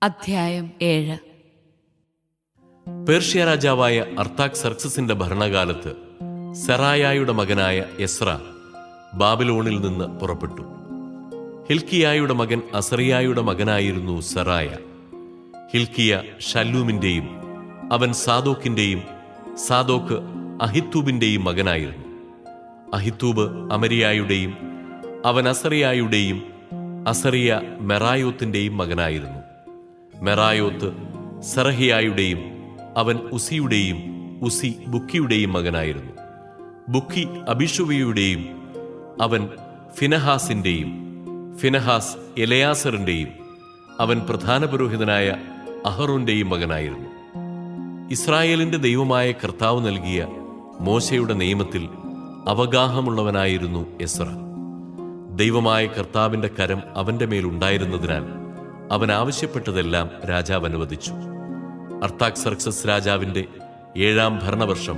അധ്യായം 7. പേർഷ്യ രാജാവായ അർത്താക്സർക്സസിന്റെ ഭരണകാലത്ത് സെറായായുടെ മകനായ എസ്ര ബാബിലോണിൽ നിന്ന് പുറപ്പെട്ടു. ഹിൽക്കിയായുടെ മകൻ അസറിയായുടെ മകനായിരുന്നു സെറായ. ഹിൽക്കിയ ഷല്ലൂമിന്റെയും അവൻ സാദോക്കിന്റെയും സാദോക്ക് അഹിത്തൂബിന്റെയും മകനായിരുന്നു. അഹിത്തൂബ് അമരിയായുടെയും അവൻ അസറിയായുടെയും അസറിയ മെറായോത്തിന്റെയും മകനായിരുന്നു. മെറായോത്ത് സെറഹിയായുടെയും അവൻ ഉസിയുടെയും ഉസി ബുക്കിയുടെയും മകനായിരുന്നു. ബുക്കി അബിഷുവയുടെയും അവൻ ഫിനഹാസിന്റെയും ഫിനഹാസ് എലയാസറിന്റെയും അവൻ പ്രധാന പുരോഹിതനായ അഹറോന്റെയും മകനായിരുന്നു. ഇസ്രായേലിന്റെ ദൈവമായ കർത്താവ് നൽകിയ മോശയുടെ നിയമത്തിൽ അവഗാഹമുള്ളവനായിരുന്നു എസ്ര. ദൈവമായ കർത്താവിന്റെ കരം അവന്റെ മേലുണ്ടായിരുന്നതിനാൽ അവൻ ആവശ്യപ്പെട്ടതെല്ലാം രാജാവ് അനുവദിച്ചു. അർത്താക്സർക്സസ് രാജാവിന്റെ 7-ാം ഭരണവർഷം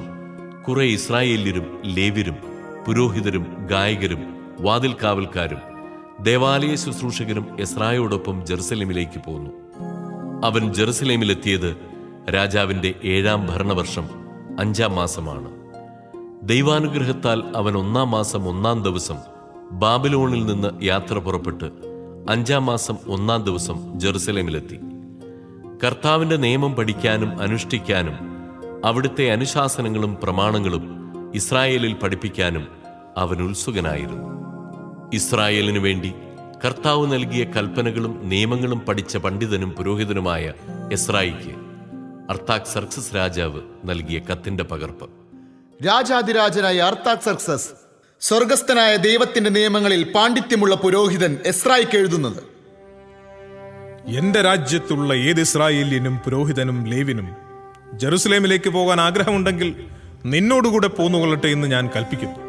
കുറെ ഇസ്രായേല്യരും ലേവ്യരും പുരോഹിതരും ഗായകരും വാതിൽ കാവൽക്കാരും ദേവാലയ ശുശ്രൂഷകരും എസ്രായോടൊപ്പം ജെറുസലേമിലേക്ക് പോന്നു. അവൻ ജെറുസലേമിലെത്തിയത് രാജാവിന്റെ 7-ാം ഭരണവർഷം 5-ാം മാസമാണ്. ദൈവാനുഗ്രഹത്താൽ അവൻ 1-ാം മാസം 1-ാം ദിവസം ബാബിലോണിൽ നിന്ന് യാത്ര പുറപ്പെട്ട് 5-ാം മാസം 1-ാം ദിവസം ജെറുസലേമിലെത്തി. കർത്താവിന്റെ നിയമം പഠിക്കാനും അനുഷ്ഠിക്കാനും അവിടുത്തെ അനുശാസനങ്ങളും പ്രമാണങ്ങളും ഇസ്രായേലിൽ പഠിപ്പിക്കാനും അവൻ ഉത്സുകനായിരുന്നു. ഇസ്രായേലിനു വേണ്ടി കർത്താവ് നൽകിയ കൽപ്പനകളും നിയമങ്ങളും പഠിച്ച പണ്ഡിതനും പുരോഹിതനുമായ എസ്രായിക്ക് അർത്താക്സർക്സസ് രാജാവ് നൽകിയ കത്തിന്റെ പകർപ്പ്. രാജാതിരാജനായ അർത്താക്സർക്സസ് സ്വർഗസ്ഥനായ ദൈവത്തിന്റെ നിയമങ്ങളിൽ പാണ്ഡിത്യമുള്ള പുരോഹിതൻ എസ്രായിക്ക് എഴുതുന്നത്: എന്റെ രാജ്യത്തുള്ള ഏത് ഇസ്രായേല്യനും പുരോഹിതനും ലേവിനും ജെറുസലേമിലേക്ക് പോകാൻ ആഗ്രഹമുണ്ടെങ്കിൽ നിന്നോടുകൂടെ പോന്നുകൊള്ളട്ടെ എന്ന് ഞാൻ കൽപ്പിക്കുന്നു.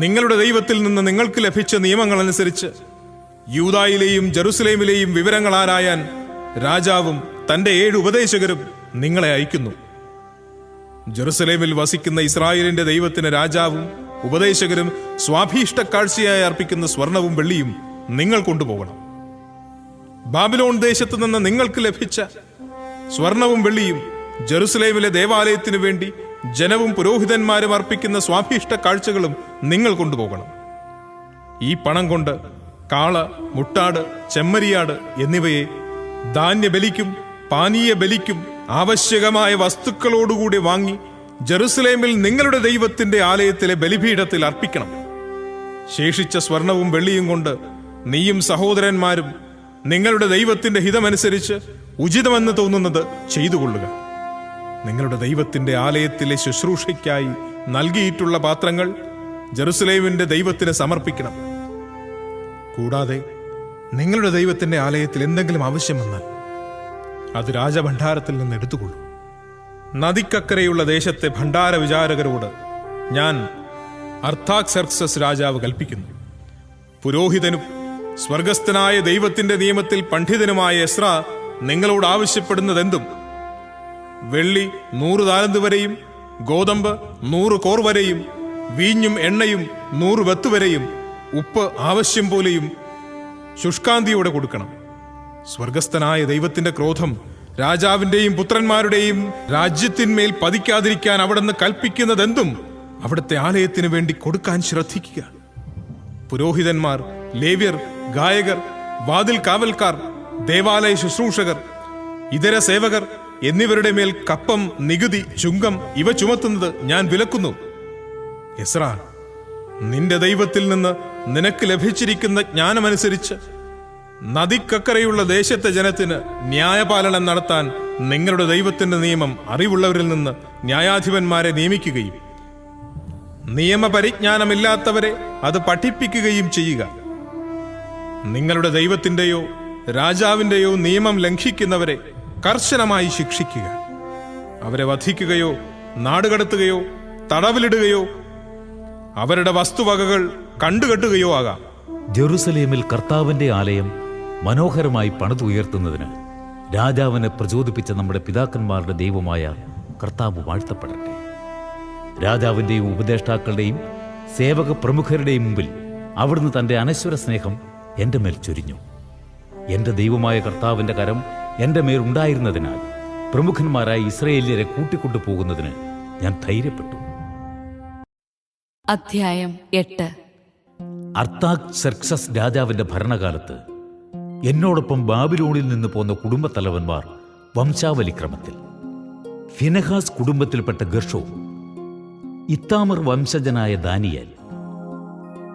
നിങ്ങളുടെ ദൈവത്തിൽ നിന്ന് നിങ്ങൾക്ക് ലഭിച്ച നിയമങ്ങളനുസരിച്ച് യൂദായിലെയും ജെറുസലേമിലെയും വിവരങ്ങൾ ആരായാൻ രാജാവും തന്റെ 7 ഉപദേശകരും നിങ്ങളെ അയക്കുന്നു. ജെറുസലേമിൽ വസിക്കുന്ന ഇസ്രായേലിന്റെ ദൈവത്തിന് രാജാവും ഉപദേശകരും സ്വാഭീഷ്ട കാഴ്ചയായി അർപ്പിക്കുന്ന സ്വർണവും വെള്ളിയും നിങ്ങൾ കൊണ്ടുപോകണം. ബാബിലോൺ ദേശത്തു നിന്ന് നിങ്ങൾക്ക് ലഭിച്ച സ്വർണവും വെള്ളിയും ജെറുസലേമിലെ ദേവാലയത്തിനു വേണ്ടി ജനവും പുരോഹിതന്മാരും അർപ്പിക്കുന്ന സ്വാഭീഷ്ട കാഴ്ചകളും നിങ്ങൾ കൊണ്ടുപോകണം. ഈ പണം കൊണ്ട് കാള, മുട്ടാട്, ചെമ്മരിയാട് എന്നിവയെ ധാന്യബലിക്കും പാനീയ ബലിക്കും ആവശ്യകമായ വസ്തുക്കളോടുകൂടി വാങ്ങി ജെറുസലേമിൽ നിങ്ങളുടെ ദൈവത്തിന്റെ ആലയത്തിലെ ബലിപീഠത്തിൽ അർപ്പിക്കണം. ശേഷിച്ച സ്വർണവും വെള്ളിയും കൊണ്ട് നീയും സഹോദരന്മാരും നിങ്ങളുടെ ദൈവത്തിന്റെ ഹിതമനുസരിച്ച് ഉചിതമെന്ന് തോന്നുന്നത് ചെയ്തുകൊള്ളുക. നിങ്ങളുടെ ദൈവത്തിന്റെ ആലയത്തിലെ ശുശ്രൂഷയ്ക്കായി നൽകിയിട്ടുള്ള പാത്രങ്ങൾ ജെറുസലേമിന്റെ ദൈവത്തിന് സമർപ്പിക്കണം. കൂടാതെ നിങ്ങളുടെ ദൈവത്തിന്റെ ആലയത്തിൽ എന്തെങ്കിലും ആവശ്യം വന്നാൽ അത് രാജഭണ്ഡാരത്തിൽ നിന്ന് എടുത്തുകൊള്ളൂ. നദിക്കക്കരെയുള്ള ദേശത്തെ ഭണ്ഡാര വിചാരകരോട് ഞാൻ അർത്താക്സർക്സസ് രാജാവ് കൽപ്പിക്കുന്നു: പുരോഹിതനും സ്വർഗസ്ഥനായ ദൈവത്തിന്റെ നിയമത്തിൽ പണ്ഡിതനുമായ എസ്ര നിങ്ങളോട് ആവശ്യപ്പെടുന്നതെന്തും വെള്ളി 100 താലന്ത് വരെയും ഗോതമ്പ് 100 കോർ വരെയും വീഞ്ഞും എണ്ണയും 100 വെത്ത് വരെയും ഉപ്പ് ആവശ്യം പോലെയും ശുഷ്കാന്തിയോടെ കൊടുക്കണം. സ്വർഗസ്ഥനായ ദൈവത്തിന്റെ ക്രോധം രാജാവിന്റെയും പുത്രന്മാരുടെയും രാജ്യത്തിന്മേൽ പതിക്കാതിരിക്കാൻ അവിടുന്ന് കൽപ്പിക്കുന്നതെന്തും അവിടുത്തെ ആലയത്തിന് വേണ്ടി കൊടുക്കാൻ ശ്രദ്ധിക്കുക. പുരോഹിതന്മാർ, ലേവ്യർ, ഗായകർ, വാതിൽ കാവൽക്കാർ, ദേവാലയ ശുശ്രൂഷകർ, ഇതര സേവകർ എന്നിവരുടെ മേൽ കപ്പം, നികുതി, ചുങ്കം ഇവ ചുമത്തുന്നത് ഞാൻ വിലക്കുന്നു. എസ്ര, നിന്റെ ദൈവത്തിൽ നിന്ന് നിനക്ക് ലഭിച്ചിരിക്കുന്ന ജ്ഞാനമനുസരിച്ച് നദിക്കക്കരയുള്ള ദേശത്തെ ജനത്തിന് ന്യായപാലനം നടത്താൻ നിങ്ങളുടെ ദൈവത്തിന്റെ നിയമം അറിവുള്ളവരിൽ നിന്ന് ന്യായാധിപന്മാരെ നിയമിക്കുകയും നിയമപരിജ്ഞാനമില്ലാത്തവരെ അത് പഠിപ്പിക്കുകയും ചെയ്യുക. നിങ്ങളുടെ ദൈവത്തിന്റെയോ രാജാവിന്റെയോ നിയമം ലംഘിക്കുന്നവരെ കർശനമായി ശിക്ഷിക്കുക. അവരെ വധിക്കുകയോ നാടുകടത്തുകയോ തടവിലിടുകയോ അവരുടെ വസ്തുവകകൾ കണ്ടുകെട്ടുകയോ ആകാം. ജെറുസലേമിൽ കർത്താവിന്റെ ആലയം മനോഹരമായി പണിതുയർത്തുന്നതിന് രാജാവിനെ പ്രചോദിപ്പിച്ച നമ്മുടെ പിതാക്കന്മാരുടെ ദൈവമായ കർത്താവ് വാഴ്ത്തപ്പെടട്ടെ. രാജാവിൻ്റെയും ഉപദേഷ്ടാക്കളുടെയും സേവക പ്രമുഖരുടെയും മുമ്പിൽ അവിടുന്ന് തൻ്റെ അനശ്വര സ്നേഹം എൻ്റെ മേൽ ചൊരിഞ്ഞു. എൻ്റെ ദൈവമായ കർത്താവിൻ്റെ കരം എൻ്റെ മേൽ ഉണ്ടായിരുന്നതിനാൽ പ്രമുഖന്മാരായ ഇസ്രായേല്യരെ കൂട്ടിക്കൊണ്ടു പോകുന്നതിന് ഞാൻ ധൈര്യപ്പെട്ടു. അധ്യായം 8. അർത്താക്സർക്സസ് രാജാവിന്റെ ഭരണകാലത്ത് എന്നോടൊപ്പം ബാബിലോണിൽ നിന്ന് പോന്ന കുടുംബത്തലവന്മാർ വംശാവലിക്രമത്തിൽ: ഫിനെഹാസ് കുടുംബത്തിൽപ്പെട്ട ഗർഷോ, ഇത്താമർ വംശജനായ ദാനിയേൽ,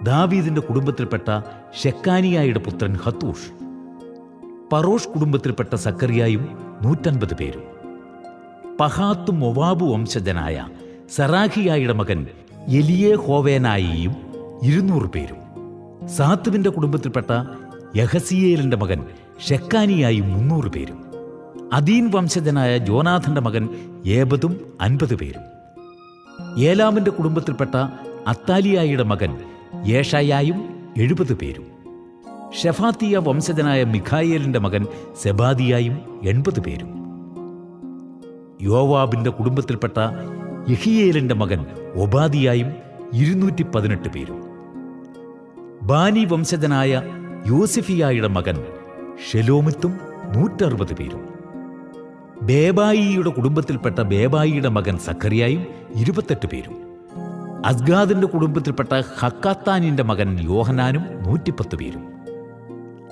ദാവീദിന്റെ കുടുംബത്തിൽപ്പെട്ട ഷെക്കാനിയായുടെ പുത്രൻ ഹത്തൂഷ്, പറോഷ് കുടുംബത്തിൽപ്പെട്ട സക്കറിയായും 150 പേരും, പഹാത്ത് മൊവാബ് വംശജനായ സറാഹിയായുടെ മകൻ എലിയേഹോവേനായിയും 200 പേരും, സാത്തുവിന്റെ കുടുംബത്തിൽപ്പെട്ട യഹസിയേലിന്റെ മകൻ ഷെക്കാനിയായും 300 പേരും, അദീൻ വംശജനായ ജോനാഥന്റെ മകൻ ഏബദും 50 പേരും, ഏലാമിന്റെ കുടുംബത്തിൽപ്പെട്ട അത്താലിയായുടെ മകൻ യേഷായായും 70 പേരും, ഷെഫാത്തിയ വംശജനായ മിഖായേലിന്റെ മകൻ സെബാദിയായും 80 പേരും, യോവാബിന്റെ കുടുംബത്തിൽപ്പെട്ട യഹിയേലിന്റെ മകൻ ഒബാദിയായും 218 പേരും, ബാനി വംശജനായ യോസിഫിയായുടെ മകൻ ഷെലോമിത്തും 160 പേരും, ബേബായിയുടെ കുടുംബത്തിൽപ്പെട്ട ബേബായിയുടെ മകൻ സഖറിയായും 28 പേരും, അസ്ഗാദിന്റെ കുടുംബത്തിൽപ്പെട്ട ഹക്കാത്താനിന്റെ മകൻ യോഹനാനും 110 പേരും,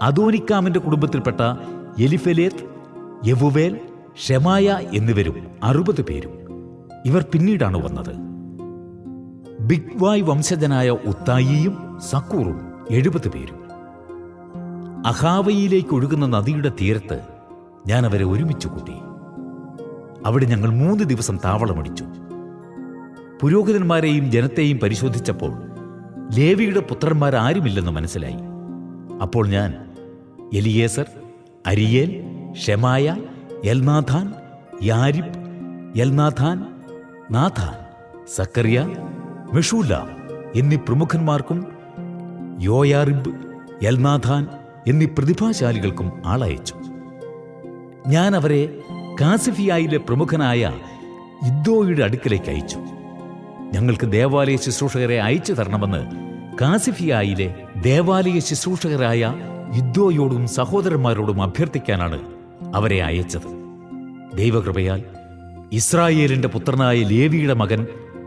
അദോനിക്കാമിന്റെ കുടുംബത്തിൽപ്പെട്ട എലിഫെലേത്ത്, യവുവേൽ, ഷെമായ എന്നിവരും 60 പേരും. ഇവർ പിന്നീടാണ് വന്നത്. ബിഗ്വായ് വംശജനായ ഉത്തായിയും സക്കൂറും 70 പേരും. അഹാവയിലേക്ക് ഒഴുകുന്ന നദിയുടെ തീരത്ത് ഞാൻ അവരെ ഒരുമിച്ച് കൂട്ടി. അവിടെ ഞങ്ങൾ 3 ദിവസം താവളമടിച്ചു. പുരോഹിതന്മാരെയും ജനത്തെയും പരിശോധിച്ചപ്പോൾ ലേവിയുടെ പുത്രന്മാരാരുമില്ലെന്ന് മനസ്സിലായി. അപ്പോൾ ഞാൻ എലിയേസർ, അരിയേൽ, ഷെമായ, എൽനാഥാൻ, യാരിബ്, എൽനാഥാൻ, നാഥാൻ, സക്കറിയ, മെഷൂലാം എന്നീ പ്രമുഖന്മാർക്കും യോയാറിബ്, എൽനാഥാൻ എന്നീ പ്രതിഭാശാലികൾക്കും ആളയച്ചു. ഞാൻ അവരെ കാസിഫിയായിലെ പ്രമുഖനായ ഇദ്ദോയുടെ അടുക്കലേക്ക് അയച്ചു. ഞങ്ങൾക്ക് ദേവാലയ ശുശ്രൂഷകരെ അയച്ചു തരണമെന്ന് കാസിഫിയായിലെ ദേവാലയ ശുശ്രൂഷകരായ ഇദ്ദോയോടും സഹോദരന്മാരോടും അഭ്യർത്ഥിക്കാനാണ് അവരെ അയച്ചത്. ദൈവകൃപയാൽ ഇസ്രായേലിന്റെ പുത്രനായ ലേവിയുടെ മകൻ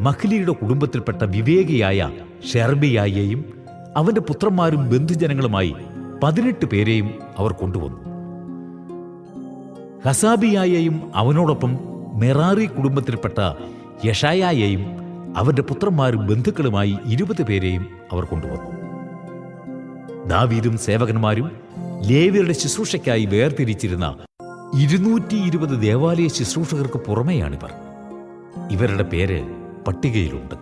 മഹ്ലിയുടെ കുടുംബത്തിൽപ്പെട്ട വിവേകിയായ ഷെർബിയായെയും അവന്റെ പുത്രന്മാരും ബന്ധുജനങ്ങളുമായി 18 പേരെയും അവർ കൊണ്ടുവന്നു. ഹസാബിയായെയും അവനോടൊപ്പം മെറാറി കുടുംബത്തിൽപ്പെട്ട യഷായായെയും അവന്റെ പുത്രന്മാരും ബന്ധുക്കളുമായി 20 പേരെയും അവർ കൊണ്ടുവന്നു. ദാവീദും സേവകന്മാരും ലേവ്യരുടെ ശുശ്രൂഷയ്ക്കായി വേർതിരിച്ചിരുന്ന 220 ദേവാലയ ശുശ്രൂഷകർക്ക് പുറമെയാണിവർ. ഇവരുടെ പേര് പട്ടികയിലുണ്ട്.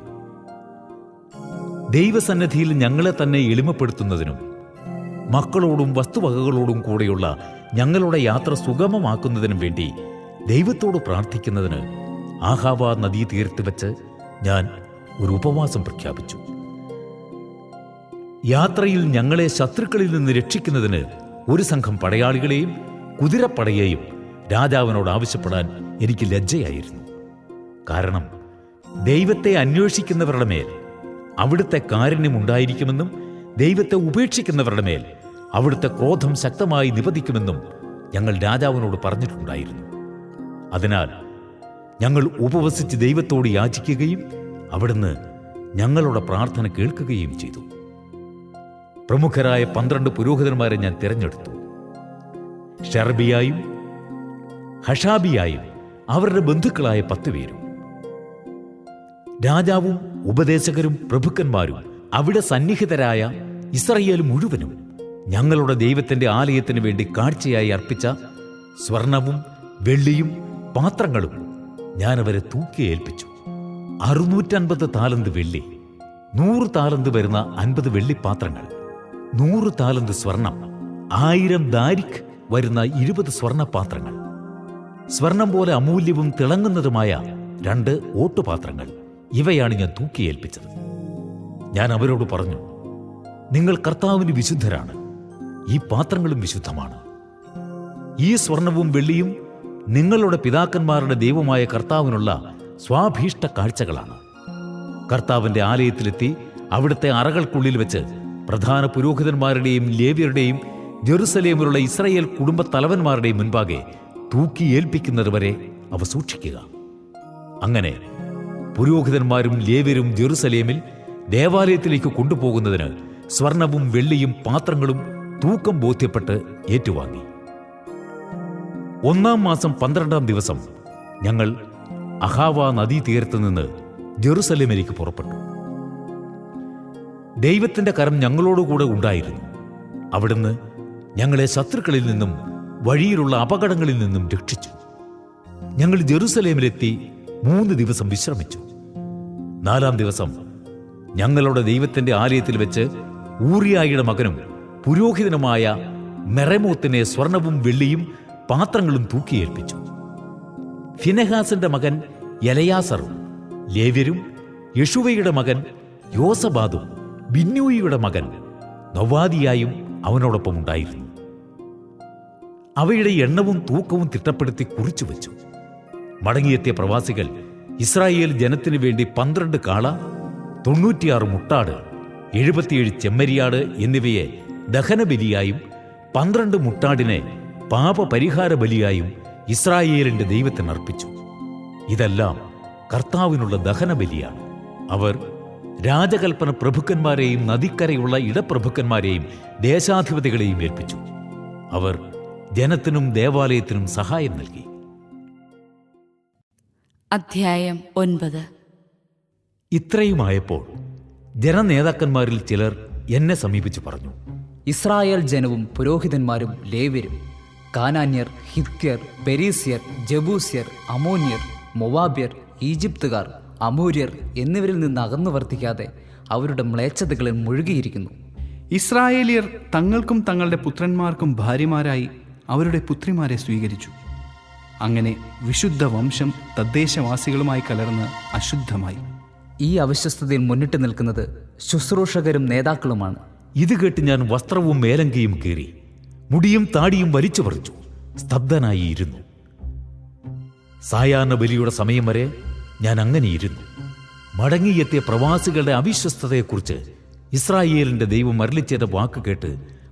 ദൈവസന്നിധിയിൽ ഞങ്ങളെ തന്നെ എളിമപ്പെടുത്തുന്നതിനും മക്കളോടും വസ്തുവകകളോടും കൂടെയുള്ള ഞങ്ങളുടെ യാത്ര സുഗമമാക്കുന്നതിനും വേണ്ടി ദൈവത്തോട് പ്രാർത്ഥിക്കുന്നതിന് ആഹാവ നദീതീരത്ത് വെച്ച് ഞാൻ ഒരു ഉപവാസം പ്രഖ്യാപിച്ചു. യാത്രയിൽ ഞങ്ങളെ ശത്രുക്കളിൽ നിന്ന് രക്ഷിക്കുന്നതിന് ഒരു സംഘം പടയാളികളെയും കുതിരപ്പടയെയും രാജാവിനോട് ആവശ്യപ്പെടാൻ എനിക്ക് ലജ്ജയായിരുന്നു. കാരണം ദൈവത്തെ അന്വേഷിക്കുന്നവരുടെ മേൽ അവിടുത്തെ കാരുണ്യമുണ്ടായിരിക്കുമെന്നും ദൈവത്തെ ഉപേക്ഷിക്കുന്നവരുടെ മേൽ അവിടുത്തെ ക്രോധം ശക്തമായി നിപതിക്കുമെന്നും ഞങ്ങൾ രാജാവിനോട് പറഞ്ഞിട്ടുണ്ടായിരുന്നു. അതിനാൽ ഞങ്ങൾ ഉപവസിച്ച് ദൈവത്തോട് യാചിക്കുകയും അവിടുന്ന് ഞങ്ങളുടെ പ്രാർത്ഥന കേൾക്കുകയും ചെയ്തു. പ്രമുഖരായ 12 പുരോഹിതന്മാരെ ഞാൻ തിരഞ്ഞെടുത്തു. ഷെർബിയായും ഹഷാബിയായും അവരുടെ ബന്ധുക്കളായ 10 പേരും. രാജാവും ഉപദേശകരും പ്രഭുക്കന്മാരും അവിടെ സന്നിഹിതരായ ഇസ്രായേൽ മുഴുവനും ഞങ്ങളുടെ ദൈവത്തിന്റെ ആലയത്തിന് വേണ്ടി കാഴ്ചയായി അർപ്പിച്ച സ്വർണവും വെള്ളിയും പാത്രങ്ങളും ഞാൻ അവരെ തൂക്കിയേൽപ്പിച്ചു. 650 താലന്ത് വെള്ളി, 100 താലന്ത് വരുന്ന 50 വെള്ളിപ്പാത്രങ്ങൾ, 100 താലന്ത് സ്വർണം, 1000 ദാരിക് വരുന്ന 20 സ്വർണപാത്രങ്ങൾ, സ്വർണം പോലെ അമൂല്യവും തിളങ്ങുന്നതുമായ 2 ഓട്ടുപാത്രങ്ങൾ. ഇവയാണ് ഞാൻ തൂക്കിയേൽപ്പിച്ചത്. ഞാൻ അവരോട് പറഞ്ഞു, നിങ്ങൾ കർത്താവിന് വിശുദ്ധരാണ്, ഈ പാത്രങ്ങളും വിശുദ്ധമാണ്. ഈ സ്വർണവും വെള്ളിയും നിങ്ങളുടെ പിതാക്കന്മാരുടെ ദൈവമായ കർത്താവിനുള്ള സ്വാഭീഷ്ട കാഴ്ചകളാണ്. കർത്താവിന്റെ ആലയത്തിലെത്തി അവിടുത്തെ അറകൾക്കുള്ളിൽ വെച്ച് പ്രധാന പുരോഹിതന്മാരുടെയും ലേവ്യരുടെയും ജെറുസലേമിലുള്ള ഇസ്രായേൽ കുടുംബ തലവന്മാരുടെയും മുൻപാകെ തൂക്കി ഏൽപ്പിക്കുന്നത് വരെ അവ സൂക്ഷിക്കുക. അങ്ങനെ പുരോഹിതന്മാരും ലേവ്യരും ജെറുസലേമിൽ ദേവാലയത്തിലേക്ക് കൊണ്ടുപോകുന്നതിന് സ്വർണവും വെള്ളിയും പാത്രങ്ങളും തൂക്കം ബോധ്യപ്പെട്ട് ഏറ്റുവാങ്ങി. 1-ാം മാസം 12-ാം ദിവസം ഞങ്ങൾ അഹാവ നദീതീരത്ത് നിന്ന് ജെറുസലേമിലേക്ക് പുറപ്പെട്ടു. ദൈവത്തിന്റെ കരം ഞങ്ങളോടുകൂടെ ഉണ്ടായിരുന്നു. അവിടുന്ന് ഞങ്ങളെ ശത്രുക്കളിൽ നിന്നും വഴിയിലുള്ള അപകടങ്ങളിൽ നിന്നും രക്ഷിച്ചു. ഞങ്ങൾ ജെറുസലേമിലെത്തി 3 ദിവസം വിശ്രമിച്ചു. 4-ാം ദിവസം ഞങ്ങളുടെ ദൈവത്തിന്റെ ആലയത്തിൽ വെച്ച് ഊറിയായുടെ മകനും പുരോഹിതനുമായ മെറെമോത്തിനെ സ്വർണവും വെള്ളിയും പാത്രങ്ങളും തൂക്കിയേൽപ്പിച്ചു. ഫിനെഹാസിന്റെ മകൻ എലയാസറും ലേവ്യരും യെശുവയുടെ മകൻ യോസബാദും ബിന്നൂയിയുടെ മകൻ നൊവാദിയായും അവനോടൊപ്പം ഉണ്ടായിരുന്നു. അവയുടെ എണ്ണവും തൂക്കവും തിട്ടപ്പെടുത്തി കുറിച്ചു വെച്ചു. മടങ്ങിയെത്തിയ പ്രവാസികൾ ഇസ്രായേൽ ജനത്തിനു വേണ്ടി 12 കാള, 96 മുട്ടാട്, 77 ചെമ്മരിയാട് എന്നിവയെ ദഹനബലിയായും 12 മുട്ടാടിനെ പാപപരിഹാര ബലിയായും ഇസ്രായേലിന്റെ ദൈവത്തിന് അർപ്പിച്ചു. ഇതെല്ലാം കർത്താവിനുള്ള ദഹനബലിയാണ്. അവർ രാജകൽപ്പന പ്രഭുക്കന്മാരെയും നദിക്കരയുള്ള ഇടപ്രഭുക്കന്മാരെയും ദേശാധിപതികളെയും ഏൽപ്പിച്ചു. അവർ ജനത്തിനും ദേവാലയത്തിനും സഹായം നൽകി. അധ്യായം 9. ഇത്രയുമായപ്പോൾ ജനനേതാക്കന്മാരിൽ ചിലർ എന്നെ സമീപിച്ചു പറഞ്ഞു, ഇസ്രായേൽ ജനവും പുരോഹിതന്മാരും ലേവ്യരും കാനാന്യർ, ഹിത്യർ, പെരീസ്യർ, ജബൂസ്യർ, അമോന്യർ, മൊവാബ്യർ, ഈജിപ്തുകാർ, അമൂര്യർ എന്നിവരിൽ നിന്ന് അകന്നു വർത്തിക്കാതെ അവരുടെ മ്ലേച്ഛതകളിൽ മുഴുകിയിരിക്കുന്നു. ഇസ്രായേലിയർ തങ്ങൾക്കും തങ്ങളുടെ പുത്രന്മാർക്കും ഭാര്യമാരായി അവരുടെ പുത്രിമാരെ സ്വീകരിച്ചു. അങ്ങനെ വിശുദ്ധ വംശം തദ്ദേശവാസികളുമായി കലർന്ന് അശുദ്ധമായി. ഈ അവിശ്വസ്തതയിൽ മുന്നിട്ട് നിൽക്കുന്നത് ശുശ്രൂഷകരും നേതാക്കളുമാണ്. ഇത് കേട്ട് ഞാൻ വസ്ത്രവും മേലങ്കിയും കീറി മുടിയും താടിയും വലിച്ചു പറിച്ചു സ്തബ്ധനായി ഇരുന്നു. സായാഹ്ന ബലിയുടെ സമയം വരെ ഞാൻ അങ്ങനെയിരുന്നു. മടങ്ങിയെത്തിയ പ്രവാസികളുടെ അവിശ്വസ്തതയെക്കുറിച്ച് ഇസ്രായേലിന്റെ ദൈവം അരുളിച്ചെയ്ത വാക്ക് കേട്ട്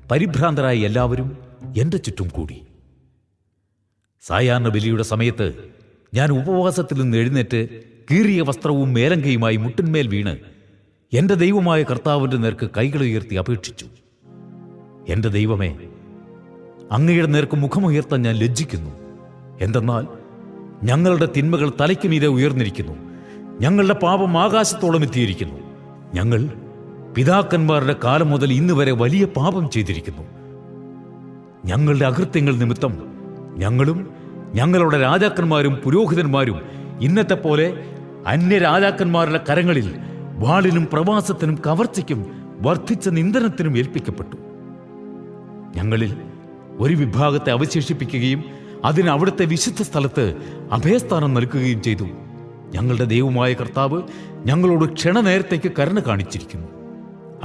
പരിഭ്രാന്തരായ എല്ലാവരും എന്റെ ചുറ്റും കൂടി. സായാഹ്ന ബലിയുടെ സമയത്ത് ഞാൻ ഉപവാസത്തിൽ നിന്ന് എഴുന്നേറ്റ് കീറിയ വസ്ത്രവും മേലങ്കയുമായി മുട്ടിന്മേൽ വീണ് എന്റെ ദൈവമായ കർത്താവിന്റെ നേർക്ക് കൈകൾ ഉയർത്തി അപേക്ഷിച്ചു. എന്റെ ദൈവമേ, അങ്ങയുടെ നേർക്ക് മുഖമുയർത്താൻ ഞാൻ ലജ്ജിക്കുന്നു. എന്തെന്നാൽ ഞങ്ങളുടെ തിന്മകൾ തലയ്ക്ക് മീതെ ഉയർന്നിരിക്കുന്നു. ഞങ്ങളുടെ പാപം ആകാശത്തോളം എത്തിയിരിക്കുന്നു. ഞങ്ങൾ പിതാക്കന്മാരുടെ കാലം മുതൽ ഇന്ന് വരെ വലിയ പാപം ചെയ്തിരിക്കുന്നു. ഞങ്ങളുടെ അകൃത്യങ്ങൾ നിമിത്തം ഞങ്ങളും ഞങ്ങളുടെ രാജാക്കന്മാരും പുരോഹിതന്മാരും ഇന്നത്തെ പോലെ അന്യരാജാക്കന്മാരുടെ കരങ്ങളിൽ വാളിനും പ്രവാസത്തിനും കവർച്ചയ്ക്കും വർദ്ധിച്ച നിന്ദനത്തിനും ഏൽപ്പിക്കപ്പെട്ടു. ഞങ്ങളിൽ ഒരു വിഭാഗത്തെ അവശേഷിപ്പിക്കുകയും അതിന് അവിടുത്തെ വിശുദ്ധ സ്ഥലത്ത് അഭയസ്ഥാനം നൽകുകയും ചെയ്തു. ഞങ്ങളുടെ ദൈവമായ കർത്താവ് ഞങ്ങളോട് ക്ഷണനേരത്തേക്ക് കരുണ കാണിച്ചിരിക്കുന്നു.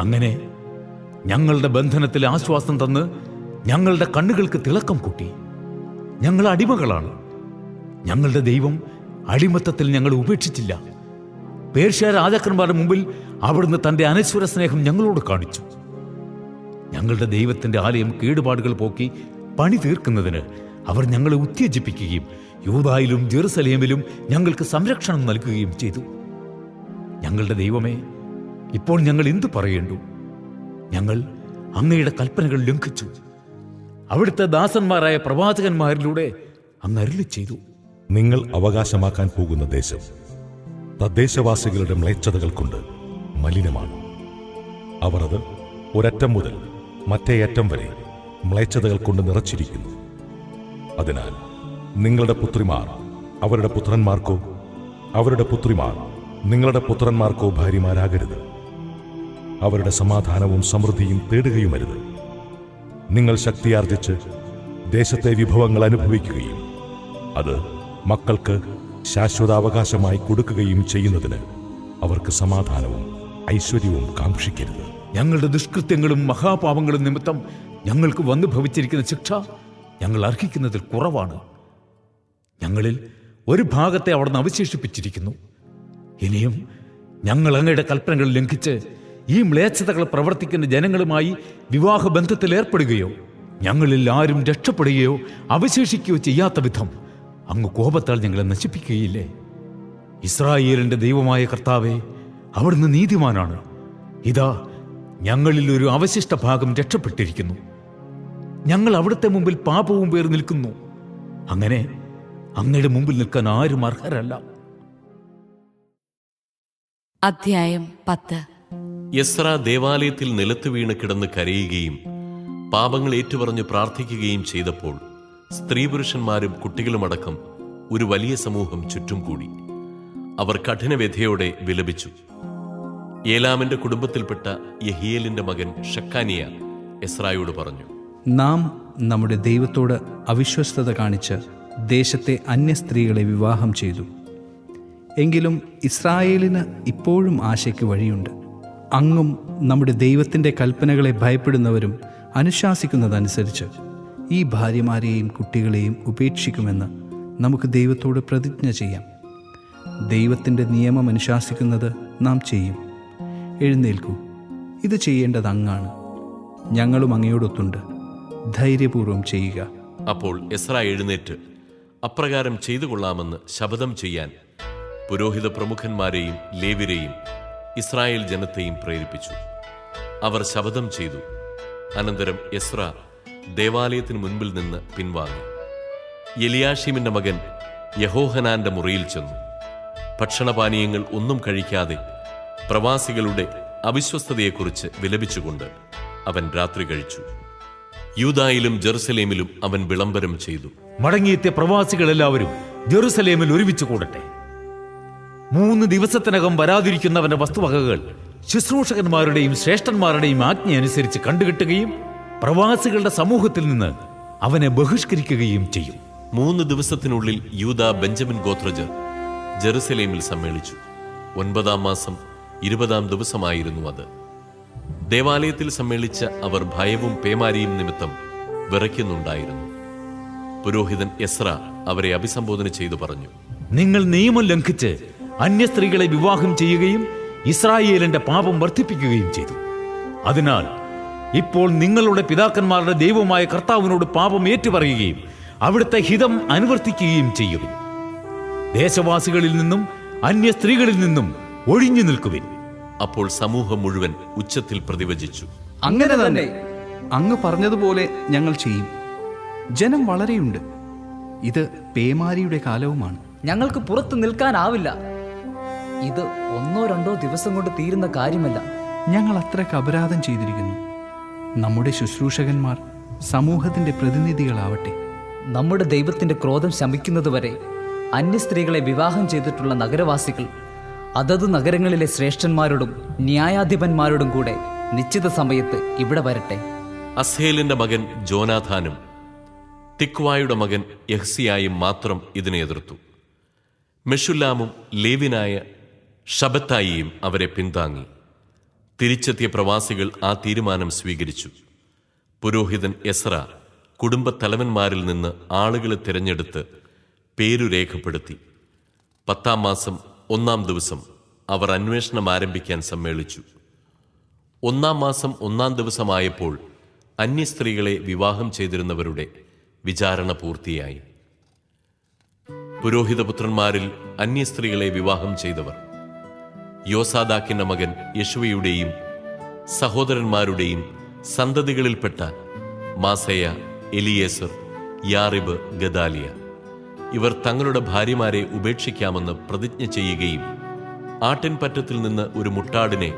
അങ്ങനെ ഞങ്ങളുടെ ബന്ധനത്തിൽ ആശ്വാസം തന്ന് ഞങ്ങളുടെ കണ്ണുകൾക്ക് തിളക്കം കൂട്ടി. ഞങ്ങൾ അടിമകളാണ്. ഞങ്ങളുടെ ദൈവം അടിമത്തത്തിൽ ഞങ്ങളെ ഉപേക്ഷിച്ചില്ല. പേർഷ്യ രാജാക്കന്മാരുടെ മുമ്പിൽ അവിടുന്ന് തന്റെ അനശ്വര സ്നേഹം ഞങ്ങളോട് കാണിച്ചു. ഞങ്ങളുടെ ദൈവത്തിന്റെ ആലയം കേടുപാടുകൾ പോക്കി പണി തീർക്കുന്നതിന് അവർ ഞങ്ങളെ ഉത്തേജിപ്പിക്കുകയും യൂദായിലും ജെറുസലേമിലും ഞങ്ങൾക്ക് സംരക്ഷണം നൽകുകയും ചെയ്തു. ഞങ്ങളുടെ ദൈവമേ, ഇപ്പോൾ ഞങ്ങൾ എന്തു പറയേണ്ടു? ഞങ്ങൾ അങ്ങയുടെ കൽപ്പനകൾ ലംഘിച്ചു. അവിടുത്തെ ദാസന്മാരായ പ്രവാചകന്മാരിലൂടെ അങ്ങ് അരുളി ചെയ്തു. നിങ്ങൾ അവകാശമാക്കാൻ പോകുന്ന ദേശം തദ്ദേശവാസികളുടെ മ്ലേച്ഛതകൾ കൊണ്ട് മലിനമാണ്. അവർ അത് ഒരറ്റം മുതൽ മറ്റേ അറ്റം വരെ മ്ലേച്ഛതകൾ കൊണ്ട് നിറച്ചിരിക്കുന്നു. അതിനാൽ നിങ്ങളുടെ പുത്രിമാർ അവരുടെ പുത്രന്മാർക്കോ അവരുടെ പുത്രിമാർ നിങ്ങളുടെ പുത്രന്മാർക്കോ ഭാര്യമാരാകരുത്. അവരുടെ സമാധാനവും സമൃദ്ധിയും തേടുകയുമരുത്. നിങ്ങൾ ശക്തിയാർജിച്ച് ദേശത്തെ വിഭവങ്ങൾ അനുഭവിക്കുകയും അത് മക്കൾക്ക് ശാശ്വതാവകാശമായി കൊടുക്കുകയും ചെയ്യുന്നതിന് അവർക്ക് സമാധാനവും ഐശ്വര്യവും കാക്ഷിക്കരുത്. ഞങ്ങളുടെ ദുഷ്കൃത്യങ്ങളും മഹാപാപങ്ങളും നിമിത്തം ഞങ്ങൾക്ക് വന്നു ഭവിച്ചിരിക്കുന്ന ശിക്ഷ ഞങ്ങൾ അർഹിക്കുന്നതിൽ കുറവാണ്. ഞങ്ങളിൽ ഒരു ഭാഗത്തെ അവിടുന്ന് അവശേഷിപ്പിച്ചിരിക്കുന്നു. ഇനിയും ഞങ്ങൾ അങ്ങയുടെ കൽപ്പനകൾ ലംഘിച്ച് ഈ മ്ലേച്ഛതകൾ പ്രവർത്തിക്കുന്ന ജനങ്ങളുമായി വിവാഹബന്ധത്തിൽ ഏർപ്പെടുകയോ ഞങ്ങളിൽ ആരും രക്ഷപ്പെടുകയോ അവശേഷിക്കുകയോ ചെയ്യാത്ത വിധം അങ്ങ് കോപത്താൽ ഞങ്ങളെ നശിപ്പിക്കുകയില്ലേ? ഇസ്രായേലിന്റെ ദൈവമായ കർത്താവേ, അവിടുന്ന് നീതിമാനാണ്. ഇതാ, ഞങ്ങളിൽ ഒരു അവശിഷ്ട ഭാഗം രക്ഷപ്പെട്ടിരിക്കുന്നു. ഞങ്ങൾ അവിടുത്തെ മുമ്പിൽ പാപവും പേർ നിൽക്കുന്നു. അങ്ങനെ അങ്ങയുടെ മുമ്പിൽ നിൽക്കാൻ ആരും അർഹരല്ല. അധ്യായം 10. എസ്രാ ദേവാലയത്തിൽ നിലത്ത് വീണ് കിടന്ന് കരയുകയും പാപങ്ങൾ ഏറ്റുപറഞ്ഞ് പ്രാർത്ഥിക്കുകയും ചെയ്തപ്പോൾ സ്ത്രീപുരുഷന്മാരും കുട്ടികളുമടക്കം ഒരു വലിയ സമൂഹം ചുറ്റും കൂടി. അവർ കഠിനവ്യഥയോടെ വിലപിച്ചു. ഏലാമിന്റെ കുടുംബത്തിൽപ്പെട്ട യഹിയേലിന്റെ മകൻ ഷക്കാനിയ എസ്രായോട് പറഞ്ഞു, നാം നമ്മുടെ ദൈവത്തോട് അവിശ്വസ്തത കാണിച്ച് ദേശത്തെ അന്യസ്ത്രീകളെ വിവാഹം ചെയ്തു. എങ്കിലും ഇസ്രായേലിന് ഇപ്പോഴും ആശയ്ക്ക് വഴിയുണ്ട്. അങ്ങും നമ്മുടെ ദൈവത്തിൻ്റെ കൽപ്പനകളെ ഭയപ്പെടുന്നവരും അനുശാസിക്കുന്നതനുസരിച്ച് ഈ ഭാര്യമാരെയും കുട്ടികളെയും ഉപേക്ഷിക്കുമെന്ന് നമുക്ക് ദൈവത്തോട് പ്രതിജ്ഞ ചെയ്യാം. ദൈവത്തിൻ്റെ നിയമം അനുശാസിക്കുന്നത് നാം ചെയ്യും. എഴുന്നേൽക്കൂ, ഇത് ചെയ്യേണ്ടത് അങ്ങാണ്. ഞങ്ങളും അങ്ങയോടൊത്തുണ്ട്. ധൈര്യപൂർവ്വം ചെയ്യുക. അപ്പോൾ എസ്രാ എഴുന്നേറ്റ് അപ്രകാരം ചെയ്തു കൊള്ളാമെന്ന് ശപഥം ചെയ്യാൻ പുരോഹിത പ്രമുഖന്മാരെയും ലേവ്യരെയും ഇസ്രായേൽ ജനത്തെയും പ്രേരിപ്പിച്ചു. അവർ ശപഥം ചെയ്തു. അനന്തരം എസ്രാ ദേവാലയത്തിന് മുൻപിൽ നിന്ന് പിൻവാങ്ങി. എലിയാഷിമിന്റെ മകൻ യഹോഹനാന്റെ മുറിയിൽ ചെന്നു. ഭക്ഷണപാനീയങ്ങൾ ഒന്നും കഴിക്കാതെ പ്രവാസികളുടെ അവിശ്വസ്തതയെക്കുറിച്ച് വിലപിച്ചുകൊണ്ട് അവൻ രാത്രി കഴിച്ചു. യൂദായിലും ജെറുസലേമിലും അവൻ വിളംബരം ചെയ്തു, മടങ്ങിയെത്തിയ പ്രവാസികളെല്ലാവരും ജെറുസലേമിൽ ഒരുമിച്ച് കൂടട്ടെ. 3 ദിവസത്തിനകം വരാതിരിക്കുന്നവന്റെ വസ്തുവകകൾ ശുശ്രൂഷകന്മാരുടെയും ശ്രേഷ്ഠന്മാരുടെയും ആജ്ഞ അനുസരിച്ച് കണ്ടുകെട്ടുകയും പ്രവാസികളുടെ സമൂഹത്തിൽ നിന്ന് അവനെ ബഹിഷ്കരിക്കുകയും ചെയ്യും. 3 ദിവസത്തിനുള്ളിൽ യൂദാ ബെഞ്ചമിൻ ഗോത്രജർ ജെറുസലേമിൽ സമ്മേളിച്ചു. 9-ാം മാസം 20-ാം ദിവസമായിരുന്നു അത്. ദേവാലയത്തിൽ സമ്മേളിച്ച അവർ ഭയവും പേമാരിയും നിമിത്തം വിറയ്ക്കുന്നുണ്ടായിരുന്നു. പുരോഹിതൻ എസ്രാ അവരെ അഭിസംബോധന ചെയ്തു പറഞ്ഞു, നിങ്ങൾ നിയമം ലംഘിച്ച് അന്യസ്ത്രീകളെ വിവാഹം ചെയ്യുകയും ഇസ്രായേലിന്റെ പാപം വർദ്ധിപ്പിക്കുകയും ചെയ്തു. അതിനാൽ ഇപ്പോൾ നിങ്ങളുടെ പിതാക്കന്മാരുടെ ദൈവമായ കർത്താവിനോട് പാപം ഏറ്റുപറയുകയും അവിടുത്തെ ഹിതം അനുവർത്തിക്കുകയും ചെയ്യുവിൻ. ദേശവാസികളിൽ നിന്നും അന്യ സ്ത്രീകളിൽ നിന്നും ഒഴിഞ്ഞു നിൽക്കുവിൻ. അപ്പോൾ സമൂഹം മുഴുവൻ ഉച്ചത്തിൽ പ്രതിവചിച്ചു, അങ്ങനെ തന്നെ അങ്ങ് പറഞ്ഞതുപോലെ ഞങ്ങൾ ചെയ്യും. ജനം വളരെയുണ്ട്. ഇത് പേമാരിയുടെ കാലവുമാണ്. ഞങ്ങൾക്ക് പുറത്തു നിൽക്കാനാവില്ല. ഇത് 1-2 ദിവസം കൊണ്ട് തീരുന്ന കാര്യമല്ല. ഞങ്ങൾ അത്രയ്ക്ക് അപരാധം ചെയ്തിരിക്കുന്നു. നമ്മുടെ ശുശ്രൂഷകന്മാർ സമൂഹത്തിന്റെ പ്രതിനിധികളാവട്ടെ. നമ്മുടെ ദൈവത്തിന്റെ ക്രോധം ശമിക്കുന്നതുവരെ അന്യസ്ത്രീകളെ വിവാഹം ചെയ്തിട്ടുള്ള നഗരവാസികൾ അതത് നഗരങ്ങളിലെ ശ്രേഷ്ഠന്മാരോടും ന്യായാധിപന്മാരോടും കൂടെ നിശ്ചിത സമയത്ത് ഇവിടെ വരട്ടെ. അസ്ഹേലിന്റെ മകൻ ജോനാഥാനും തിക്വായുടെ മകൻ യഹ്സിയായും മാത്രം ഇതിനെ എതിർത്തു. മെഷുല്ലാമും ലേവിനായ ഷബത്തായിയും അവരെ പിന്താങ്ങി. തിരിച്ചെത്തിയ പ്രവാസികൾ ആ തീരുമാനം സ്വീകരിച്ചു. പുരോഹിതൻ എസ്രാ കുടുംബത്തലവന്മാരിൽ നിന്ന് ആളുകളെ തിരഞ്ഞെടുത്ത് പേരു രേഖപ്പെടുത്തി. 10-ാം മാസം 1-ാം ദിവസം അവർ അന്വേഷണം ആരംഭിക്കാൻ സമ്മേളിച്ചു. 1-ാം മാസം 1-ാം ദിവസമായപ്പോൾ അന്യസ്ത്രീകളെ വിവാഹം ചെയ്തിരുന്നവരുടെ വിചാരണ പൂർത്തിയായി. പുരോഹിതപുത്രന്മാരിൽ അന്യസ്ത്രീകളെ വിവാഹം ചെയ്തവർ യോസാദാക്കിന്റെ മകൻ യശുവയുടെയും സഹോദരന്മാരുടെയും സന്തതികളിൽപ്പെട്ട മാസയ, എലിയേസർ, യാറിബ്, ഗദാലിയ. ഇവർ തങ്ങളുടെ ഭാര്യമാരെ ഉപേക്ഷിക്കാമെന്ന് പ്രതിജ്ഞ ചെയ്യുകയും ആട്ടിൻപറ്റത്തിൽ നിന്ന് ഒരു മുട്ടാടിനെ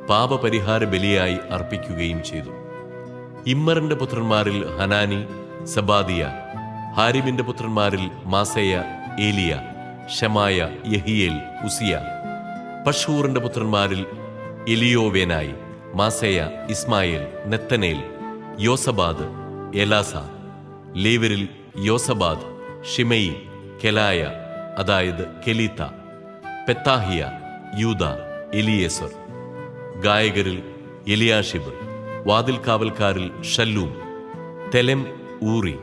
പാപപരിഹാര ബലിയായി അർപ്പിക്കുകയും ചെയ്തു. ഇമ്മറിന്റെ പുത്രന്മാരിൽ ഹനാനി, സബാദിയ. ഹാരിമിന്റെ പുത്രന്മാരിൽ മാസയ, ഏലിയ, ഷമായ, യഹിയേൽ, ഉസിയ. പഷൂറിന്റെ പുത്രന്മാരിൽ എലിയോവേനായി, മാസയ, ഇസ്മായേൽ, നെത്തനേൽ, യോസബാദ്, എലാസ. ലേവരിൽ യോസബാദ്, ഷിമയി, കെലായ, അതായത് കെലീത്ത, പെത്താഹിയ, യൂദ, എലിയേസർ. ഗായകരിൽ എലിയാഷിബ്. വാതിൽക്കാവൽക്കാരിൽ ഷല്ലൂം, തെലെം, ഊറി.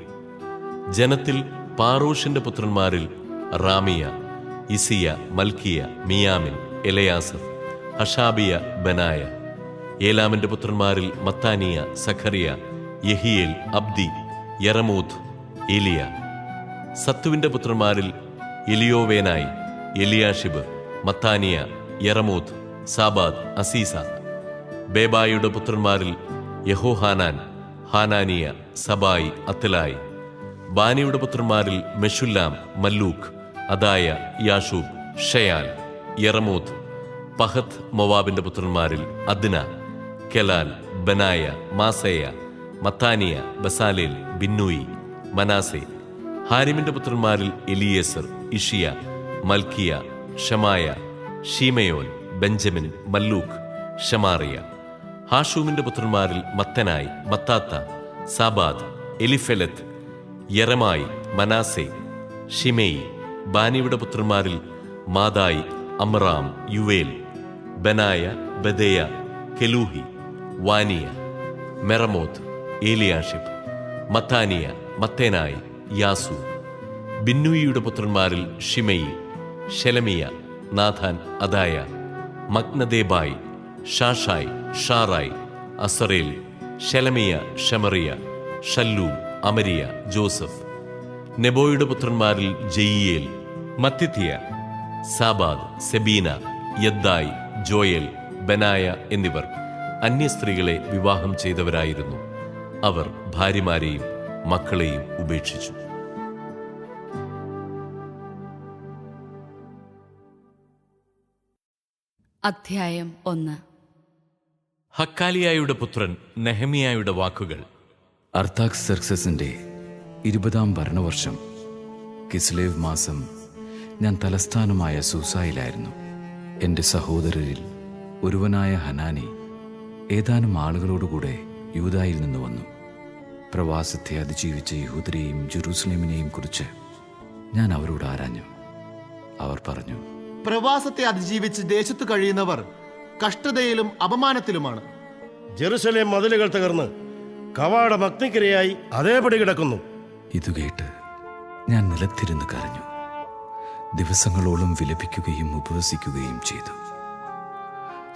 ജനത്തിൽ പാറോഷിന്റെ പുത്രന്മാരിൽ റാമിയ, ഇസിയ, മൽക്കിയ, മിയാമിൻ, എലയാസർ, ഹഷാബിയ, ബനായ. ഏലാമിന്റെ പുത്രന്മാരിൽ മത്താനിയ, സഖറിയ, യഹിയേൽ, അബ്ദ അബ്ദി, യെറമൂത്ത്, ഏലിയ. സത്തുവിന്റെ പുത്രന്മാരിൽ എലിയോവേനായി, എലിയാഷിബ്, മത്താനിയ, യെറമൂത്ത്, സാബാദ്, അസീസ. ബേബായുടെ പുത്രന്മാരിൽ യഹോഹാനാൻ, ഹാനാനിയ, സബായി, അത്തലായി. ബാനിയുടെ പുത്രന്മാരിൽ മെഷുല്ലാം, മല്ലൂക്ക്, അദായ, യാഷൂബ്, ഷയാൽ, യെറമൂത്ത്. പഹത്ത് മൊവാബിന്റെ പുത്രന്മാരിൽ അദ്ന, കെലാൽ, ബനായ, മാസേയ, മത്താനിയ, ബസാലേൽ, ബിന്നൂയി, മനാസെ. ഹാരിമിന്റെ പുത്രന്മാരിൽ എലിയേസർ, ഇഷിയ, മൽക്കിയ, ഷമായ, ഷീമയോൻ, ബെഞ്ചമിൻ, മല്ലൂക്ക്, ഷമാറിയ. ഹാഷൂമിന്റെ പുത്രന്മാരിൽ മത്തനായി, മത്താത്ത, സാബാദ്, എലിഫെലത്ത്, യെറമായി, മനാസെ, ഷിമേയി. ബാനിയുടെ പുത്രന്മാരിൽ മാദായി, അമ്രാം, യുവേൽ, ബനായ, ബദേയ, കെലൂഹി, വാനിയ, മെറമോത്ത്, ഏലിയാഷിബ്, മത്താനിയ, മത്തേനായി, യാസു. ബിന്നൂയിയുടെ പുത്രന്മാരിൽ ഷിമയി, ഷെലമിയ, നാഥാൻ, അദായ, മഗ്നദേബായി, ഷാഷായ്, ഷാറായ്, അസറേൽ, ഷെലമിയ, ഷമറിയ, ഷല്ലൂം, അമരിയ, ജോസഫ്. നെബോയുടെ പുത്രന്മാരിൽ ജയിയേൽ, മത്തിത്തിയ, സാബാദ്, സെബീന, യദ്ദായ്, ജോയൽ, ബനായ എന്നിവർ അന്യസ്ത്രീകളെ വിവാഹം ചെയ്തവരായിരുന്നു. അവർ ഭാര്യമാരെയും മക്കളെയും ഉപേക്ഷിച്ചു. അധ്യായം 1. ഹക്കാലിയായുടെ പുത്രൻ നെഹമിയായുടെ വാക്കുകൾ. അർത്താക്സെർക്സസിന്റെ 20-ാം ഭരണവർഷം കിസ്ലേവ് മാസം ഞാൻ തലസ്ഥാനമായ സൂസായിലായിരുന്നു. എൻ്റെ സഹോദരരിൽ ഒരുവനായ ഹനാനി ഏതാനും ആളുകളോടുകൂടെ യൂദായിൽ നിന്ന് വന്നു. പ്രവാസത്തെ അതിജീവിച്ച യഹൂദരെയും ജെറൂസലേമിനെയും കുറിച്ച് ഞാൻ അവരോട് ആരാഞ്ഞു. അവർ പറഞ്ഞു, പ്രവാസത്തെ അതിജീവിച്ച് ദേശത്ത് കഴിയുന്നവർ കഷ്ടതയിലും അപമാനത്തിലുമാണ്. ജെറുസലേം മതിലുകൾ തകർന്ന് കവാടം അഗ്നിക്കിരയായി അതേപടി കിടക്കുന്നു. ഇതുകേട്ട് ഞാൻ നിലത്തിരുന്ന് കരഞ്ഞു. ദിവസങ്ങളോളം വിലപിക്കുകയും ഉപവസിക്കുകയും ചെയ്തു.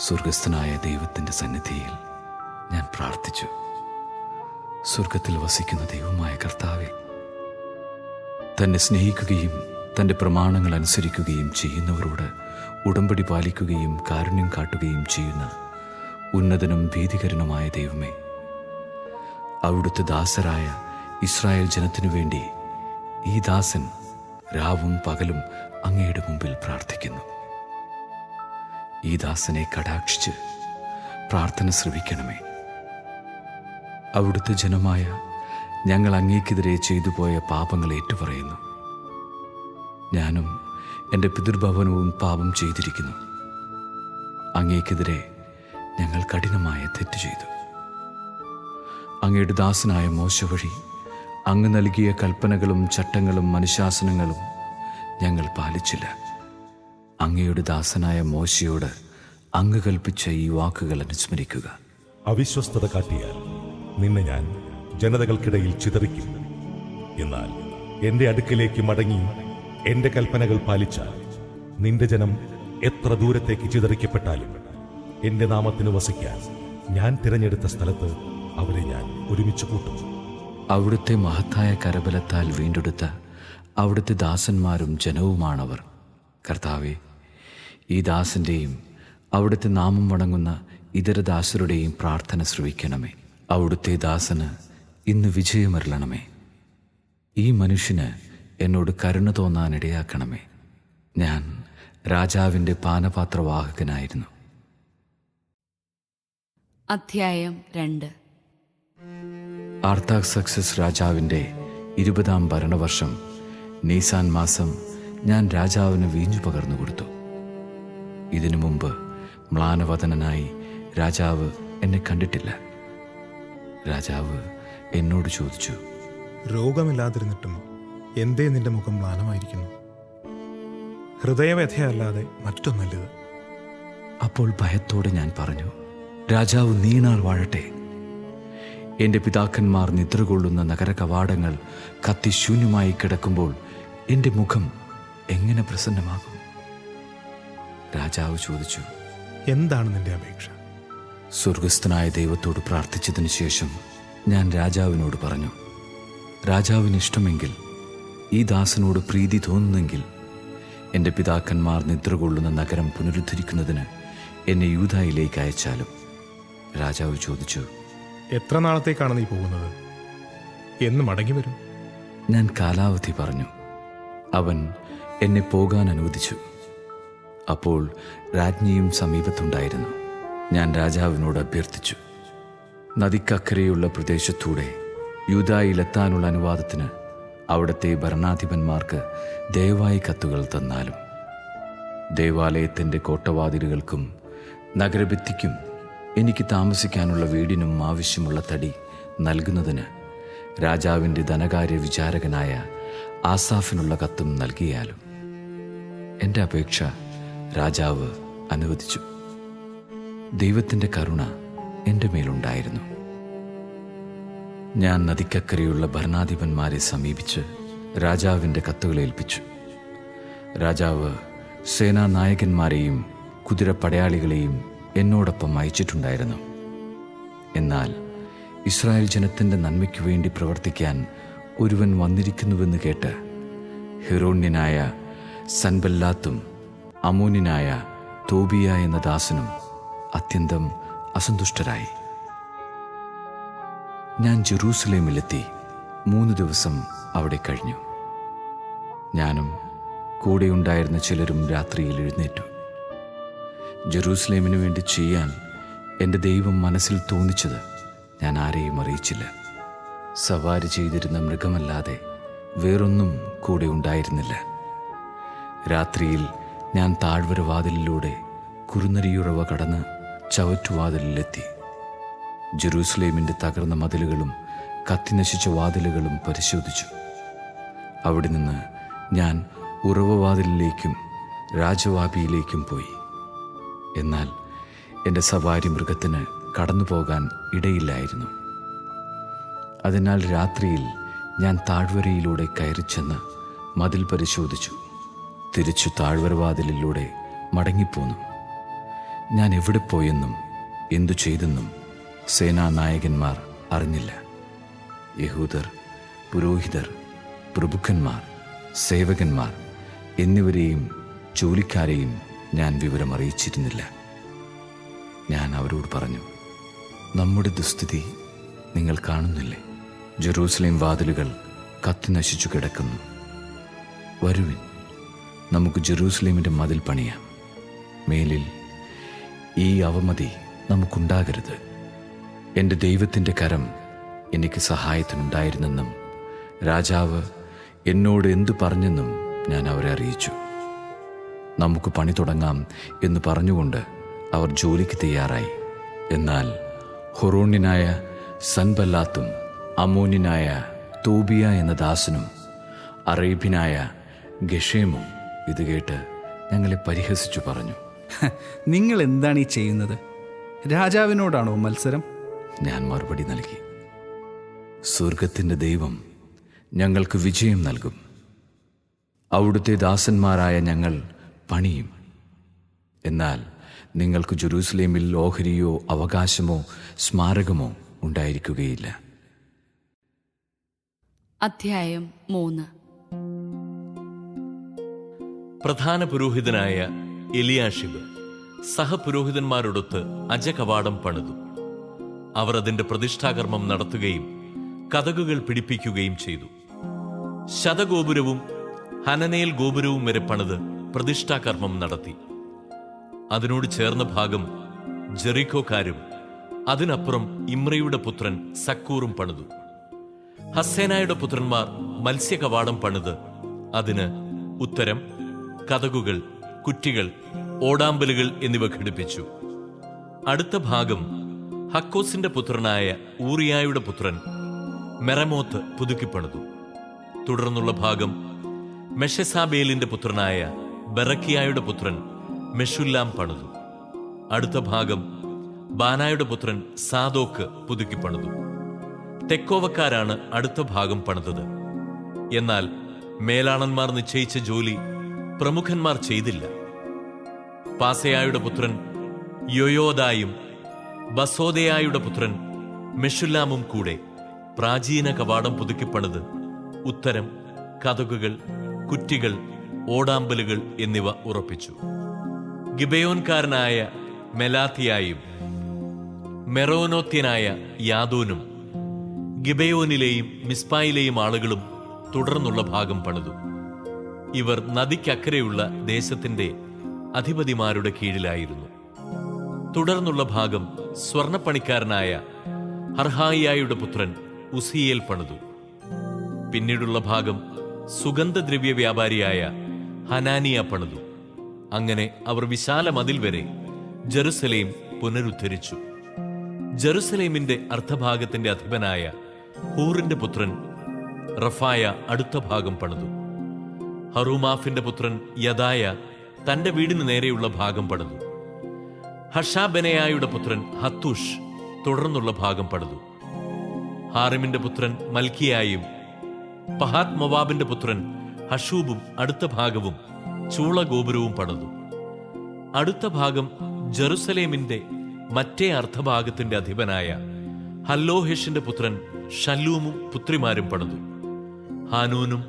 സ്വർഗസ്ഥനായ ദൈവത്തിൻ്റെ സന്നിധിയിൽ ഞാൻ പ്രാർത്ഥിച്ചു. സ്വർഗത്തിൽ വസിക്കുന്ന ദൈവമായ കർത്താവേ, തന്നെ സ്നേഹിക്കുകയും തൻ്റെ പ്രമാണങ്ങൾ അനുസരിക്കുകയും ചെയ്യുന്നവരോട് ഉടമ്പടി പാലിക്കുകയും കാരുണ്യം കാട്ടുകയും ചെയ്യുന്ന ഉന്നതനും ഭീതികരനുമായ ദൈവമേ, അവിടുത്തെ ദാസരായ ഇസ്രായേൽ ജനത്തിനു വേണ്ടി ഈ ദാസൻ രാവും പകലും അങ്ങയുടെ മുമ്പിൽ പ്രാർത്ഥിക്കുന്നു. ഈ ദാസനെ കടാക്ഷിച്ച് പ്രാർത്ഥന ശ്രവിക്കണമേ. അവിടുത്തെ ജനമായ ഞങ്ങൾ അങ്ങേക്കെതിരെ ചെയ്തു പോയ പാപങ്ങൾ ഏറ്റുപറയുന്നു. ഞാനും എൻ്റെ പിതൃഭവനവും പാപം ചെയ്തിരിക്കുന്നു. അങ്ങേക്കെതിരെ ഞങ്ങൾ കഠിനമായ തെറ്റ് ചെയ്തു. അങ്ങയുടെ ദാസനായ മോശ വഴി അങ്ങ് നൽകിയ കൽപ്പനകളും ചട്ടങ്ങളും അനുശാസനങ്ങളും ഞങ്ങൾ പാലിച്ചില്ല. അങ്ങയുടെ ദാസനായ മോശയോട് അങ്ങ് കൽപ്പിച്ച ഈ വാക്കുകൾ അനുസ്മരിക്കുക. അവിശ്വസ്തത കാട്ടിയാൽ നിന്നെ ഞാൻ ജനതകൾക്കിടയിൽ ചിതറിക്കും. എന്നാൽ എൻ്റെ അടുക്കലേക്ക് മടങ്ങി എൻ്റെ കൽപ്പനകൾ പാലിച്ചാൽ നിന്റെ ജനം എത്ര ദൂരത്തേക്ക് ചിതറിക്കപ്പെട്ടാലും എൻ്റെ നാമത്തിന് വസിക്കാൻ ഞാൻ തിരഞ്ഞെടുത്ത സ്ഥലത്ത് അവരെ ഞാൻ ഒരുമിച്ച് കൂട്ടും. അവിടുത്തെ മഹത്തായ കരബലത്താൽ വീണ്ടെടുത്ത അവിടുത്തെ ദാസന്മാരും ജനവുമാണവർ. കർത്താവെ, ഈ ദാസന്റെയും അവിടുത്തെ നാമം വണങ്ങുന്ന ഇതര ദാസരുടെയും പ്രാർത്ഥന ശ്രവിക്കണമേ. അവിടുത്തെ ദാസന് ഇന്ന് വിജയമരുളണമേ. ഈ മനുഷ്യന് എന്നോട് കരുണ തോന്നാൻ ഇടയാക്കണമേ. ഞാൻ രാജാവിൻ്റെ പാനപാത്രവാഹകനായിരുന്നു. അധ്യായം 2. ആർത്താക്സക്സസ് രാജാവിൻ്റെ 20-ാം ഭരണവർഷം നീസാൻ മാസം ഞാൻ രാജാവിന് വീഞ്ഞു പകർന്നു കൊടുത്തു. ഇതിനു മുമ്പ് മ്ലാനവദനായി രാജാവ് എന്നെ കണ്ടിട്ടില്ല. രാജാവ് എന്നോട് ചോദിച്ചു, രോഗമില്ലാതിരുന്നിട്ടും എന്തേ നിന്റെ മുഖം മ്ലാനമായിരിക്കുന്നു? ഹൃദയവ്യഥയല്ലാതെ മറ്റൊന്നല്ലത്. അപ്പോൾ ഭയത്തോടെ ഞാൻ പറഞ്ഞു, രാജാവ് നീണാൾ വാഴട്ടെ. എൻ്റെ പിതാക്കന്മാർ നിദ്രകൊള്ളുന്ന നഗര കവാടങ്ങൾ കത്തിശൂന്യമായി കിടക്കുമ്പോൾ എൻ്റെ മുഖം എങ്ങനെ പ്രസന്നമാകും? രാജാവ് ചോദിച്ചു, എന്താണ് നിന്റെ അപേക്ഷ? സ്വർഗസ്ഥനായ ദൈവത്തോട് പ്രാർത്ഥിച്ചതിന് ശേഷം ഞാൻ രാജാവിനോട് പറഞ്ഞു, രാജാവിന് ഇഷ്ടമെങ്കിൽ, ഈ ദാസനോട് പ്രീതി തോന്നുന്നെങ്കിൽ എൻ്റെ പിതാക്കന്മാർ നിദ്രകൊള്ളുന്ന നഗരം പുനരുദ്ധരിക്കുന്നതിന് എന്നെ യൂദായിലേക്ക് അയച്ചാലും. രാജാവ് ചോദിച്ചു, എത്ര നാളത്തേക്കാണ് നീ പോകുന്നത്? എന്ന് മടങ്ങി വരും? ഞാൻ കാലാവധി പറഞ്ഞു. അവൻ എന്നെ പോകാൻ അനുവദിച്ചു. അപ്പോൾ രാജ്ഞിയും സമീപത്തുണ്ടായിരുന്നു. ഞാൻ രാജാവിനോട് അഭ്യർത്ഥിച്ചു, നദിക്കക്കരെയുള്ള പ്രദേശത്തൂടെ യൂദായിലെത്താനുള്ള അനുവാദത്തിന് അവിടുത്തെ ഭരണാധിപന്മാർക്ക് ദയവായി കത്തുകൾ തന്നാലും. ദേവാലയത്തിൻ്റെ കോട്ടവാതിലുകൾക്കും നഗരഭിത്തിക്കും എനിക്ക് താമസിക്കാനുള്ള വീടിനും ആവശ്യമുള്ള തടി നൽകുന്നതിന് രാജാവിൻ്റെ ധനകാര്യ വിചാരകനായ ആസാഫിനുള്ള കത്തും നൽകിയാലും. എൻ്റെ അപേക്ഷ രാജാവ് അനുവദിച്ചു. ദൈവത്തിൻ്റെ കരുണ എൻ്റെ മേലുണ്ടായിരുന്നു. ഞാൻ നദിക്കക്കരെയുള്ള ഭരണാധിപന്മാരെ സമീപിച്ച് രാജാവിൻ്റെ കത്തുകൾ ഏൽപ്പിച്ചു. രാജാവ് സേനാനായകന്മാരെയും കുതിരപ്പടയാളികളെയും എന്നോടൊപ്പം അയച്ചിട്ടുണ്ടായിരുന്നു. എന്നാൽ ഇസ്രായേൽ ജനത്തിൻ്റെ നന്മയ്ക്കു വേണ്ടി പ്രവർത്തിക്കാൻ ഒരുവൻ വന്നിരിക്കുന്നുവെന്ന് കേട്ട് ഹെറോണ്യനായ സൻബല്ലാത്തും അമോന്യനായ തോബിയ എന്ന ദാസനും അത്യന്തം അസന്തുഷ്ടരായി. ഞാൻ ജെറൂസലേമിലെത്തി 3 ദിവസം അവിടെ കഴിഞ്ഞു. ഞാനും കൂടെയുണ്ടായിരുന്ന ചിലരും രാത്രിയിൽ എഴുന്നേറ്റു. ജെറൂസലേമിനു വേണ്ടി ചെയ്യാൻ എൻ്റെ ദൈവം മനസ്സിൽ തോന്നിച്ചത് ഞാൻ ആരെയും അറിയിച്ചില്ല. സവാരി ചെയ്തിരുന്ന മൃഗമല്ലാതെ വേറൊന്നും കൂടെ ഉണ്ടായിരുന്നില്ല. രാത്രിയിൽ ഞാൻ താഴ്വര വാതിലിലൂടെ കുറുനരിയുറവ കടന്ന് ചവറ്റുവാതിലിലെത്തി. ജെറൂസലേമിൻ്റെ തകർന്ന മതിലുകളും കത്തിനശിച്ച വാതിലുകളും പരിശോധിച്ചു. അവിടെ നിന്ന് ഞാൻ ഉറവവാതിലിലേക്കും രാജവാപിയിലേക്കും പോയി. എന്നാൽ എൻ്റെ സവാരി മൃഗത്തിന് കടന്നു പോകാൻ ഇടയില്ലായിരുന്നു. അതിനാൽ രാത്രിയിൽ ഞാൻ താഴ്വരയിലൂടെ കയറിച്ചെന്ന് മതിൽ പരിശോധിച്ചു. തിരിച്ചു താഴ്വരവാതിലിലൂടെ മടങ്ങിപ്പോന്നു. ഞാൻ എവിടെ പോയെന്നും എന്തു ചെയ്തെന്നും സേനാനായകന്മാർ അറിഞ്ഞില്ല. യഹൂദർ, പുരോഹിതർ, പ്രഭുക്കന്മാർ, സേവകന്മാർ എന്നിവരെയും ജോലിക്കാരെയും ഞാൻ വിവരമറിയിച്ചിരുന്നില്ല. ഞാൻ അവരോട് പറഞ്ഞു, നമ്മുടെ ദുസ്ഥിതി നിങ്ങൾ കാണുന്നില്ലേ? ജെറൂസലേം വാതിലുകൾ കത്തിനശിച്ചു കിടക്കുന്നു. വരുവിൻ, നമുക്ക് ജെറൂസലേമിൻ്റെ മതിൽ പണിയാം. മേലിൽ ഈ അവമതി നമുക്കുണ്ടാകരുത്. എൻ്റെ ദൈവത്തിൻ്റെ കരം എനിക്ക് സഹായത്തിനുണ്ടായിരുന്നെന്നും രാജാവ് എന്നോട് എന്തു പറഞ്ഞെന്നും ഞാൻ അവരെ അറിയിച്ചു. നമുക്ക് പണി തുടങ്ങാം എന്ന് പറഞ്ഞുകൊണ്ട് അവർ ജോലിക്ക് തയ്യാറായി. എന്നാൽ ഹൊറോണ്യനായ സൻബല്ലാത്തും അമോന്യനായ തോബിയ എന്ന ദാസനും അറേബ്യനായ ഗഷേമും ഇത് കേട്ട് ഞങ്ങളെ പരിഹസിച്ചു പറഞ്ഞു, നിങ്ങൾ എന്താണ് ഈ ചെയ്യുന്നത്? രാജാവിനോടാണോ മത്സരം? ഞാൻ മറുപടി നൽകി, സ്വർഗത്തിൻ്റെ ദൈവം ഞങ്ങൾക്ക് വിജയം നൽകും. അവിടുത്തെ ദാസന്മാരായ ഞങ്ങൾ പണിയും. എന്നാൽ നിങ്ങൾക്ക് ജെറൂസലേമിൽ ഓഹരിയോ അവകാശമോ സ്മാരകമോ ഉണ്ടായിരിക്കുകയില്ല. അധ്യായം 3. പ്രധാന പുരോഹിതനായ എലിയാഷിബ് സഹപുരോഹിതന്മാരോടൊത്ത് അജകവാടം പണിതു. അവർ അതിന്റെ പ്രതിഷ്ഠാകർമ്മം നടത്തുകയും കതകുകൾ പിടിപ്പിക്കുകയും ചെയ്തു. ശതഗോപുരവും ഹനനേൽ ഗോപുരവും വരെ പണിത് പ്രതിഷ്ഠാകർമ്മം നടത്തി. അതിനോട് ചേർന്ന ഭാഗം ജെറിക്കോക്കാരും അതിനപ്പുറം ഇമ്രയുടെ പുത്രൻ സക്കൂറും പണിതു. ഹസ്സേനായുടെ പുത്രന്മാർ മത്സ്യകവാടം പണിത് അതിന് ഉത്തരം, കതകുകൾ, കുറ്റികൾ, ഓടാമ്പലുകൾ എന്നിവ ഘടിപ്പിച്ചു. അടുത്ത ഭാഗം ഹക്കോസിന്റെ പുത്രനായ ഊറിയായുടെ പുത്രൻ മെറമോത്ത് പുതുക്കിപ്പണിതു. തുടർന്നുള്ള ഭാഗം മെഷസാബേലിന്റെ പുത്രനായ ബെറക്കിയായുടെ പുത്രൻ മെഷുല്ലാം പണിതു. അടുത്ത ഭാഗം ബാനായുടെ പുത്രൻ സാദോക്ക് പുതുക്കിപ്പണിതു. തെക്കോവക്കാരാണ് അടുത്ത ഭാഗം പണിതത്. എന്നാൽ മേലാളന്മാർ നിശ്ചയിച്ച ജോലി പ്രമുഖന്മാർ ചെയ്തില്ല. പാസയായുടെ പുത്രൻ യോയോദായും ബസോദയായുടെ പുത്രൻ മെഷുല്ലാമും കൂടെ പ്രാചീന കവാടം പുതുക്കിപ്പണിത് ഉത്തരം, കതകുകൾ, കുറ്റികൾ, ഓടാമ്പലുകൾ എന്നിവ ഉറപ്പിച്ചു. ഗിബയോൻകാരനായ മെലാത്തിയായും മെറോനോത്യനായ യാദോനും ഗിബയോനിലെയും മിസ്പായിലെയും ആളുകളും തുടർന്നുള്ള ഭാഗം പണിതു. ഇവർ നദിക്കക്കരെയുള്ള ദേശത്തിന്റെ അധിപതിമാരുടെ കീഴിലായിരുന്നു. തുടർന്നുള്ള ഭാഗം സ്വർണപ്പണിക്കാരനായ ഹർഹായിയായുടെ പുത്രൻ ഉസിയേൽ പണിതു. പിന്നീടുള്ള ഭാഗം സുഗന്ധദ്രവ്യ വ്യാപാരിയായ ഹനാനിയ പണിതു. അങ്ങനെ അവർ വിശാല മതിൽ വരെ ജെറുസലേം പുനരുദ്ധരിച്ചു. ജെറുസലേമിന്റെ അർദ്ധഭാഗത്തിന്റെ അധിപനായ ഹൂറിന്റെ പുത്രൻ റഫായ അടുത്ത ഭാഗം പണിതു. ഹറൂമാഫിന്റെ പുത്രൻ യദായ തന്റെ വീടിന് നേരെയുള്ള ഭാഗം പണിതു. ഹഷാബെനയായുടെ പുത്രൻ ഹത്തൂഷ് തുടർന്നുള്ള ഭാഗം പണിതു. ഹാറിമിന്റെ പുത്രൻ മൽക്കിയായും പഹാത് മൊവാബിന്റെ പുത്രൻ ഹഷൂബും അടുത്ത ഭാഗവും ചൂളഗോപുരവും പണിതു. അടുത്ത ഭാഗം ജെറുസലേമിന്റെ മറ്റേ അർദ്ധഭാഗത്തിന്റെ അധിപനായ ഹല്ലോഹെഷിന്റെ പുത്രൻ ഷല്ലൂമും പുത്രിമാരും പണിതു. ഹാനൂനും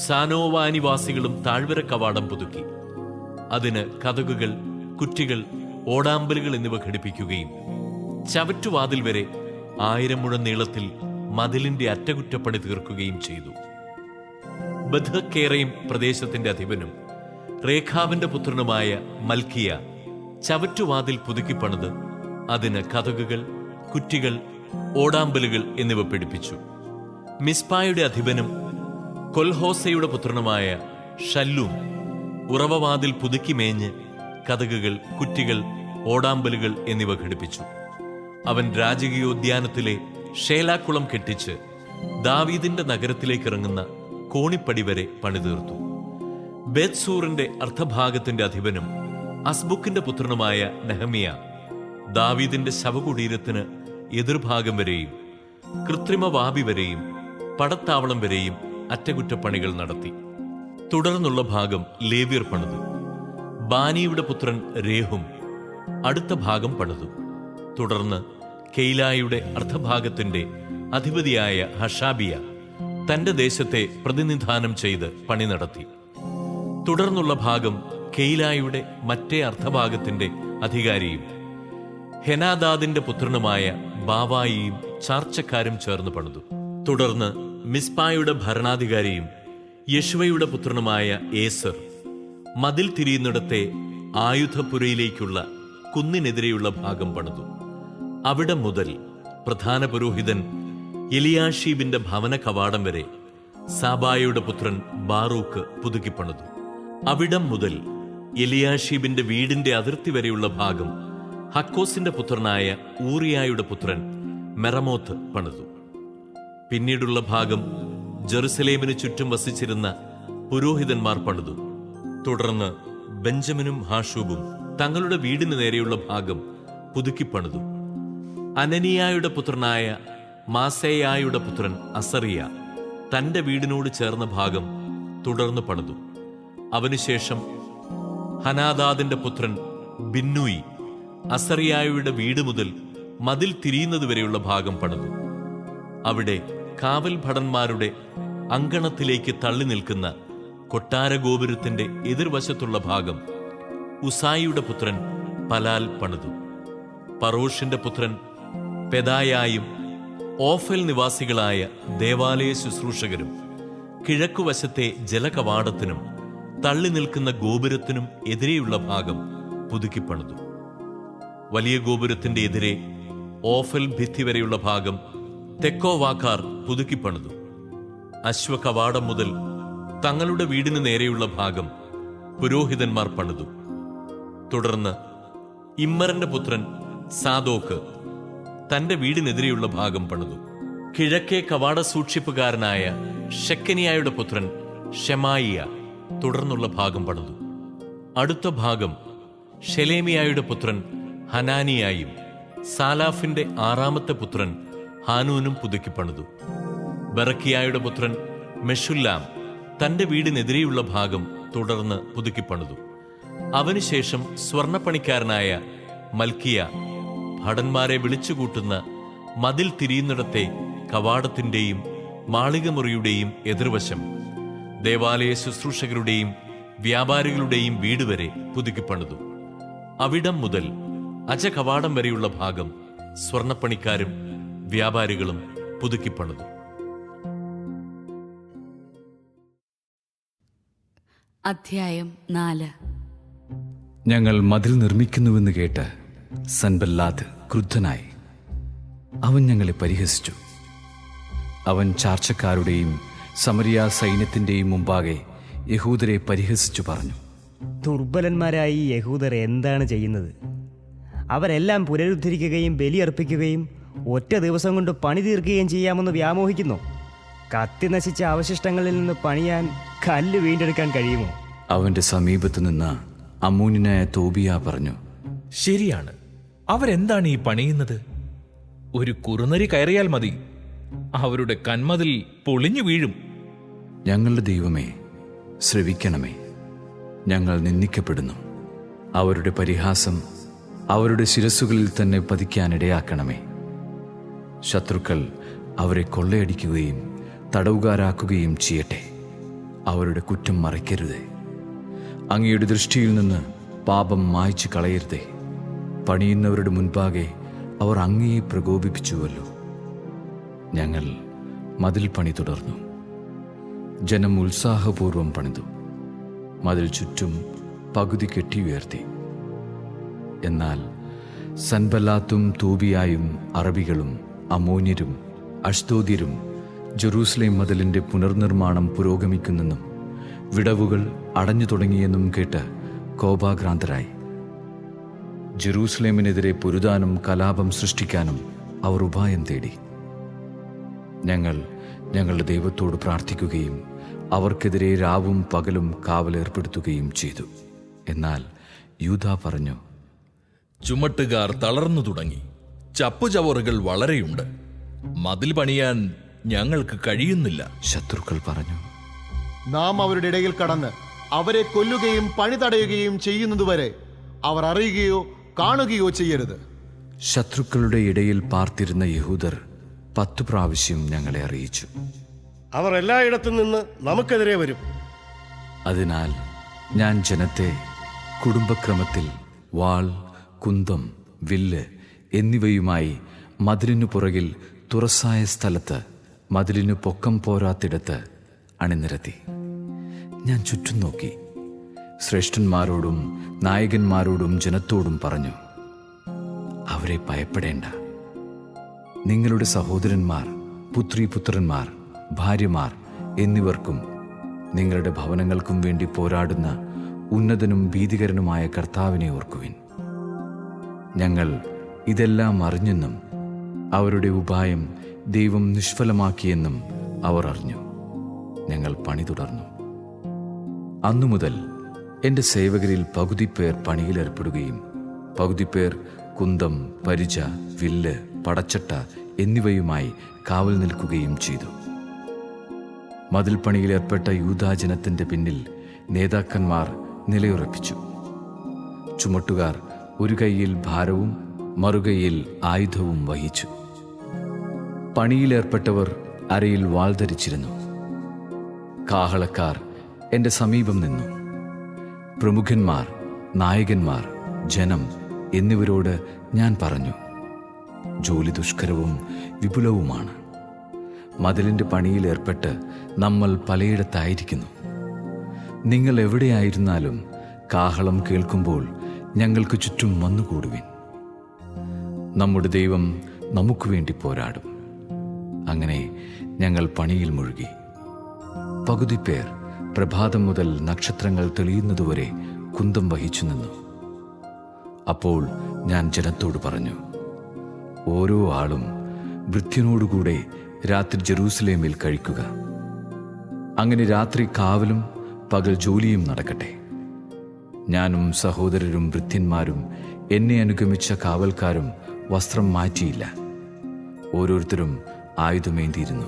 സാനോവാനിവാസികളും താഴ്വര കവാടം പുതുക്കി. അതിന് കതകുകൾ, കുറ്റികൾ, ഓടാമ്പലുകൾ എന്നിവ ഘടിപ്പിക്കുകയും ചവറ്റുവാതിൽ വരെ 1000 മുഴം നീളത്തിൽ മതിലിന്റെ അറ്റകുറ്റപ്പണി തീർക്കുകയും ചെയ്തു. ബദ്ഹക്കേറയും പ്രദേശത്തിന്റെ അധിപനും റേഖാവിന്റെ പുത്രനുമായ മൽക്കിയ ചവറ്റുവാതിൽ പുതുക്കിപ്പണിത് അതിന് കതകുകൾ, കുറ്റികൾ, ഓടാമ്പലുകൾ എന്നിവ പിടിപ്പിച്ചു. മിസ്പായുടെ അധിപനും കൊൽഹോസയുടെ പുത്രനുമായ ഷല്ലൂം ഉറവവാതിൽ പുതുക്കി മേഞ്ഞ് കതകുകൾ, കുറ്റികൾ, ഓടാമ്പലുകൾ എന്നിവ ഘടിപ്പിച്ചു. അവൻ രാജകീയോദ്യാനത്തിലെ ഷേലാക്കുളം കെട്ടിച്ച് ദാവീദിന്റെ നഗരത്തിലേക്ക് ഇറങ്ങുന്ന കോണിപ്പടി വരെ പണിതീർത്തു. ബേത്സൂറിന്റെ അർദ്ധഭാഗത്തിന്റെ അധിപനും അസ്ബുക്കിന്റെ പുത്രനുമായ നെഹമിയ ദാവീദിന്റെ ശവകുടീരത്തിന് എതിർഭാഗം വരെയും കൃത്രിമവാപി വരെയും പടത്താവളം വരെയും അറ്റകുറ്റപ്പണികൾ നടത്തി. തുടർന്നുള്ള ഭാഗം ലേവ്യർ പണിതു. ബാനിയുടെ പുത്രൻ രേഹും അടുത്ത ഭാഗം പണിതു. തുടർന്ന് കെയിലായുടെ അർദ്ധഭാഗത്തിന്റെ അധിപതിയായ ഹഷാബിയ തന്റെ ദേശത്തെ പ്രതിനിധാനം ചെയ്ത് പണി നടത്തി. തുടർന്നുള്ള ഭാഗം കെയിലായുടെ മറ്റേ അർദ്ധഭാഗത്തിന്റെ അധികാരിയും ഹെനാദാദിന്റെ പുത്രനുമായ ബാവായിയും ചാർച്ചക്കാരും ചേർന്ന് പണിതു. തുടർന്ന് മിസ്പായുടെ ഭരണാധികാരിയും യശ്വയുടെ പുത്രനുമായ ഏസർ മതിൽ തിരിയുന്നിടത്തെ ആയുധപുരയിലേക്കുള്ള കുന്നിനെതിരെയുള്ള ഭാഗം പണിതു. അവിടെ മുതൽ പ്രധാന പുരോഹിതൻ എലിയാഷീബിന്റെ ഭവന കവാടം വരെ സാബായയുടെ പുത്രൻ ബാറൂക്ക് പുതുക്കിപ്പണിതു. അവിടം മുതൽ എലിയാഷീബിന്റെ വീടിന്റെ അതിർത്തി വരെയുള്ള ഭാഗം ഹക്കോസിന്റെ പുത്രനായ ഊറിയായുടെ പുത്രൻ മെറമോത്ത് പണിതു. പിന്നീടുള്ള ഭാഗം ജെറുസലേമിന് ചുറ്റും വസിച്ചിരുന്ന പുരോഹിതന്മാർ പണിതു. തുടർന്ന് ബെഞ്ചമിനും ഹാഷൂബും തങ്ങളുടെ വീടിന് നേരെയുള്ള ഭാഗം പുതുക്കിപ്പണിതു. അനനിയായുടെ പുത്രനായ മാസേയായുടെ പുത്രൻ അസറിയ തന്റെ വീടിനോട് ചേർന്ന ഭാഗം തുടർന്ന് പണിതു. അവനുശേഷം ഹനാദാദിന്റെ പുത്രൻ ബിന്നൂയി അസറിയായുടെ വീട് മുതൽ മതിൽ തിരിയുന്നതുവരെയുള്ള ഭാഗം പണിതു. അവിടെ കാവൽ ഭടന്മാരുടെ അങ്കണത്തിലേക്ക് തള്ളി നിൽക്കുന്ന കൊട്ടാരഗോപുരത്തിന്റെ എതിർവശത്തുള്ള ഭാഗം ഉസായിയുടെ പുത്രൻ പലാൽ പണിതു. പറോഷിന്റെ പുത്രൻ പെദായായും ഓഫൽ നിവാസികളായ ദേവാലയ ശുശ്രൂഷകരും കിഴക്കുവശത്തെ ജലകവാടത്തിനും തള്ളി നിൽക്കുന്ന ഗോപുരത്തിനും എതിരെയുള്ള ഭാഗം പുതുക്കിപ്പണിതു. വലിയ ഗോപുരത്തിന്റെ എതിരെ ഓഫൽ ഭിത്തി വരെയുള്ള ഭാഗം തെക്കോവാക്കാർ പുതുക്കിപ്പണിതു. അശ്വകവാടം മുതൽ തങ്ങളുടെ വീടിന് നേരെയുള്ള ഭാഗം പുരോഹിതന്മാർ പണിതു. തുടർന്ന് ഇമ്മറിന്റെ പുത്രൻ സാദോക്ക് തന്റെ വീടിനെതിരെയുള്ള ഭാഗം പണിതു. കിഴക്കേ കവാട സൂക്ഷിപ്പുകാരനായ ഷെക്കനിയായുടെ പുത്രൻ ഷെമായിയ തുടർന്നുള്ള ഭാഗം പണിതു. അടുത്ത ഭാഗം ഷെലേമിയായുടെ പുത്രൻ ഹനാനിയായും സാലാഫിന്റെ 6ാമത്തെ പുത്രൻ ഹാനൂനും പുതുക്കി പണിതു. ബറക്കിയായുടെ പുത്രൻ മെഷുല്ലാം തന്റെ വീടിനെതിരെയുള്ള ഭാഗം തുടർന്ന് പുതുക്കിപ്പണിതു. അവനുശേഷം സ്വർണപ്പണിക്കാരനായ മൽക്കിയ ഭടന്മാരെ വിളിച്ചുകൂട്ടുന്ന മതിൽ തിരിയുന്നിടത്തെ കവാടത്തിൻ്റെയും മാളികമുറിയുടെയും എതിർവശം ദേവാലയ ശുശ്രൂഷകരുടെയും വ്യാപാരികളുടെയും വീട് വരെ പുതുക്കിപ്പണിതു. അവിടം മുതൽ അജകവാടം വരെയുള്ള ഭാഗം സ്വർണ്ണപ്പണിക്കാരും വ്യാപാരികളും പുതുക്കിപ്പണിതു. അധ്യായം 4. ഞങ്ങൾ മതിൽ നിർമ്മിക്കുന്നുവെന്ന് കേട്ട് സൻബല്ലാത്ത് ക്രുദ്ധനായി. അവൻ ഞങ്ങളെ പരിഹസിച്ചു. അവൻ ചാർച്ചക്കാരുടെയും സമരിയ സൈന്യത്തിൻ്റെയും മുമ്പാകെ യഹൂദരെ പരിഹസിച്ചു പറഞ്ഞു, ദുർബലന്മാരായി ഈ യഹൂദർ എന്താണ് ചെയ്യുന്നത്? അവരെല്ലാം പുനരുദ്ധരിക്കുകയും ബലിയർപ്പിക്കുകയും ഒറ്റ ദിവസം കൊണ്ട് പണി തീർക്കുകയും ചെയ്യാമെന്ന് വ്യാമോഹിക്കുന്നു. കത്തി നശിച്ച അവശിഷ്ടങ്ങളിൽ നിന്ന് പണിയാൻ കല്ല് വീണ്ടെടുക്കാൻ കഴിയുമോ? അവന്റെ സമീപത്ത് നിന്ന് അമ്മൂന്യനായ തോബിയ പറഞ്ഞു, ശരിയാണ്, അവരെന്താണ് ഈ പണിയുന്നത്? ഒരു കുറുനരി കയറിയാൽ മതി, അവരുടെ കന്മതിൽ പൊളിഞ്ഞു വീഴും. ഞങ്ങളുടെ ദൈവമേ, ശ്രവിക്കണമേ. ഞങ്ങൾ നിന്ദിക്കപ്പെടുന്നു. അവരുടെ പരിഹാസം അവരുടെ ശിരസ്സുകളിൽ തന്നെ പതിക്കാനിടയാക്കണമേ. ശത്രുക്കൾ അവരെ കൊള്ളയടിക്കുകയും തടവുകാരാക്കുകയും ചെയ്യട്ടെ. അവരുടെ കുറ്റം മറയ്ക്കരുതേ. അങ്ങയുടെ ദൃഷ്ടിയിൽ നിന്ന് പാപം മായ്ച്ചു കളയരുതേ. പണിയുന്നവരുടെ മുൻപാകെ അവർ അങ്ങയെ പ്രകോപിപ്പിച്ചുവല്ലോ. ഞങ്ങൾ മതിൽ പണി തുടർന്നു. ജനം ഉത്സാഹപൂർവം പണിതു. മതിൽ ചുറ്റും പകുതി കെട്ടിയുയർത്തി. എന്നാൽ സൻബല്ലാത്തും തൂബിയായും അറബികളും അമോന്യരും അഷ്തോദ്യരും ജെറൂസലേം മതിലിന്റെ പുനർനിർമ്മാണം പുരോഗമിക്കുന്നെന്നും വിടവുകൾ അടഞ്ഞു തുടങ്ങിയെന്നും കേട്ട് കോപാക്രാന്തരായി. ജെറൂസലേമിനെതിരെ പൊരുതാനും കലാപം സൃഷ്ടിക്കാനും അവർ ഉപായം തേടി. ഞങ്ങൾ ഞങ്ങളുടെ ദൈവത്തോട് പ്രാർത്ഥിക്കുകയും അവർക്കെതിരെ രാവും പകലും കാവലേർപ്പെടുത്തുകയും ചെയ്തു. എന്നാൽ യൂദാ പറഞ്ഞു, ചുമട്ടുകാർ തളർന്നു തുടങ്ങി, ചപ്പുചവറുകൾ വളരെയുണ്ട്, മതിൽ പണിയാൻ ഞങ്ങൾക്ക് കഴിയുന്നില്ല. ശത്രുക്കൾ പറഞ്ഞു, നാം അവരുടെ ഇടയിൽ കടന്ന് അവരെ കൊല്ലുകയും പണി തടയുകയും ചെയ്യുന്നതുവരെ അവർ അറിയുകയോ കാണുകയോ ചെയ്യരുത്. ശത്രുക്കളുടെ ഇടയിൽ പാർത്തിരുന്ന യഹൂദർ 10 പ്രാവശ്യം ഞങ്ങളെ അറിയിച്ചു, അവർ എല്ലായിടത്തും നിന്ന് നമുക്കെതിരെ വരും. അതിനാൽ ഞാൻ ജനത്തെ കുടുംബക്രമത്തിൽ വാൾ, കുന്തം, വില്ല് എന്നിവയുമായി മതിലിനു പുറകിൽ തുറസായ സ്ഥലത്ത് മതിലിനു പൊക്കം പോരാത്തിടത്ത് അണിനിരത്തി. ഞാൻ ചുറ്റും നോക്കി. ശ്രേഷ്ഠന്മാരോടും നായകന്മാരോടും ജനത്തോടും പറഞ്ഞു, അവരെ ഭയപ്പെടേണ്ട. നിങ്ങളുടെ സഹോദരന്മാർ, പുത്രീപുത്രന്മാർ, ഭാര്യമാർ എന്നിവർക്കും നിങ്ങളുടെ ഭവനങ്ങൾക്കും വേണ്ടി പോരാടുന്ന ഉന്നതനും ഭീതികരനുമായ കർത്താവിനെ ഓർക്കുവിൻ. ഞങ്ങൾ ഇതെല്ലാം അറിഞ്ഞെന്നും അവരുടെ ഉപായം ദൈവം നിഷ്ഫലമാക്കിയെന്നും അവർ അറിഞ്ഞു. ഞങ്ങൾ പണി തുടർന്നു. അന്നു മുതൽ എൻ്റെ സേവകരിൽ പകുതി പേർ പണിയിലേർപ്പെടുകയും പകുതി പേർ കുന്തം, പരിച, വില്ല്, പടച്ചട്ട എന്നിവയുമായി കാവൽ നിൽക്കുകയും ചെയ്തു. മതിൽ പണിയിലേർപ്പെട്ട യൂദാജനത്തിൻ്റെ പിന്നിൽ നേതാക്കന്മാർ നിലയുറപ്പിച്ചു. ചുമട്ടുകാർ ഒരു കൈയിൽ ഭാരവും മറുകൈയിൽ ആയുധവും വഹിച്ചു. പണിയിലേർപ്പെട്ടവർ അരയിൽ വാൾ ധരിച്ചിരുന്നു. കാഹളക്കാർ എൻ്റെ സമീപം നിന്നു. പ്രമുഖന്മാർ, നായകന്മാർ, ജനം എന്നിവരോട് ഞാൻ പറഞ്ഞു, ജോലി ദുഷ്കരവും വിപുലവുമാണ്. മതിലിൻ്റെ പണിയിലേർപ്പെട്ട് നമ്മൾ പലയിടത്തായിരിക്കുന്നു. നിങ്ങൾ എവിടെയായിരുന്നാലും കാഹളം കേൾക്കുമ്പോൾ ഞങ്ങൾക്ക് ചുറ്റും വന്നുകൂടുവിൻ. നമ്മുടെ ദൈവം നമുക്ക് വേണ്ടി പോരാടും. അങ്ങനെ ഞങ്ങൾ പണിയിൽ മുഴുകി. പകുതി പേർ പ്രഭാതം മുതൽ നക്ഷത്രങ്ങൾ തെളിയുന്നതുവരെ കുന്തം വഹിച്ചു നിന്നു. അപ്പോൾ ഞാൻ ജനത്തോട് പറഞ്ഞു, ഓരോ ആളും ഭൃത്യനോടുകൂടെ രാത്രി ജെറൂസലേമിൽ കഴിക്കുക. അങ്ങനെ രാത്രി കാവലും പകൽ ജോലിയും നടക്കട്ടെ. ഞാനും സഹോദരരും ഭൃത്യന്മാരും എന്നെ അനുഗമിച്ച കാവൽക്കാരും വസ്ത്രം മാറ്റിയില്ല. ഓരോരുത്തരും ആയുധമേന്തിയിരുന്നു.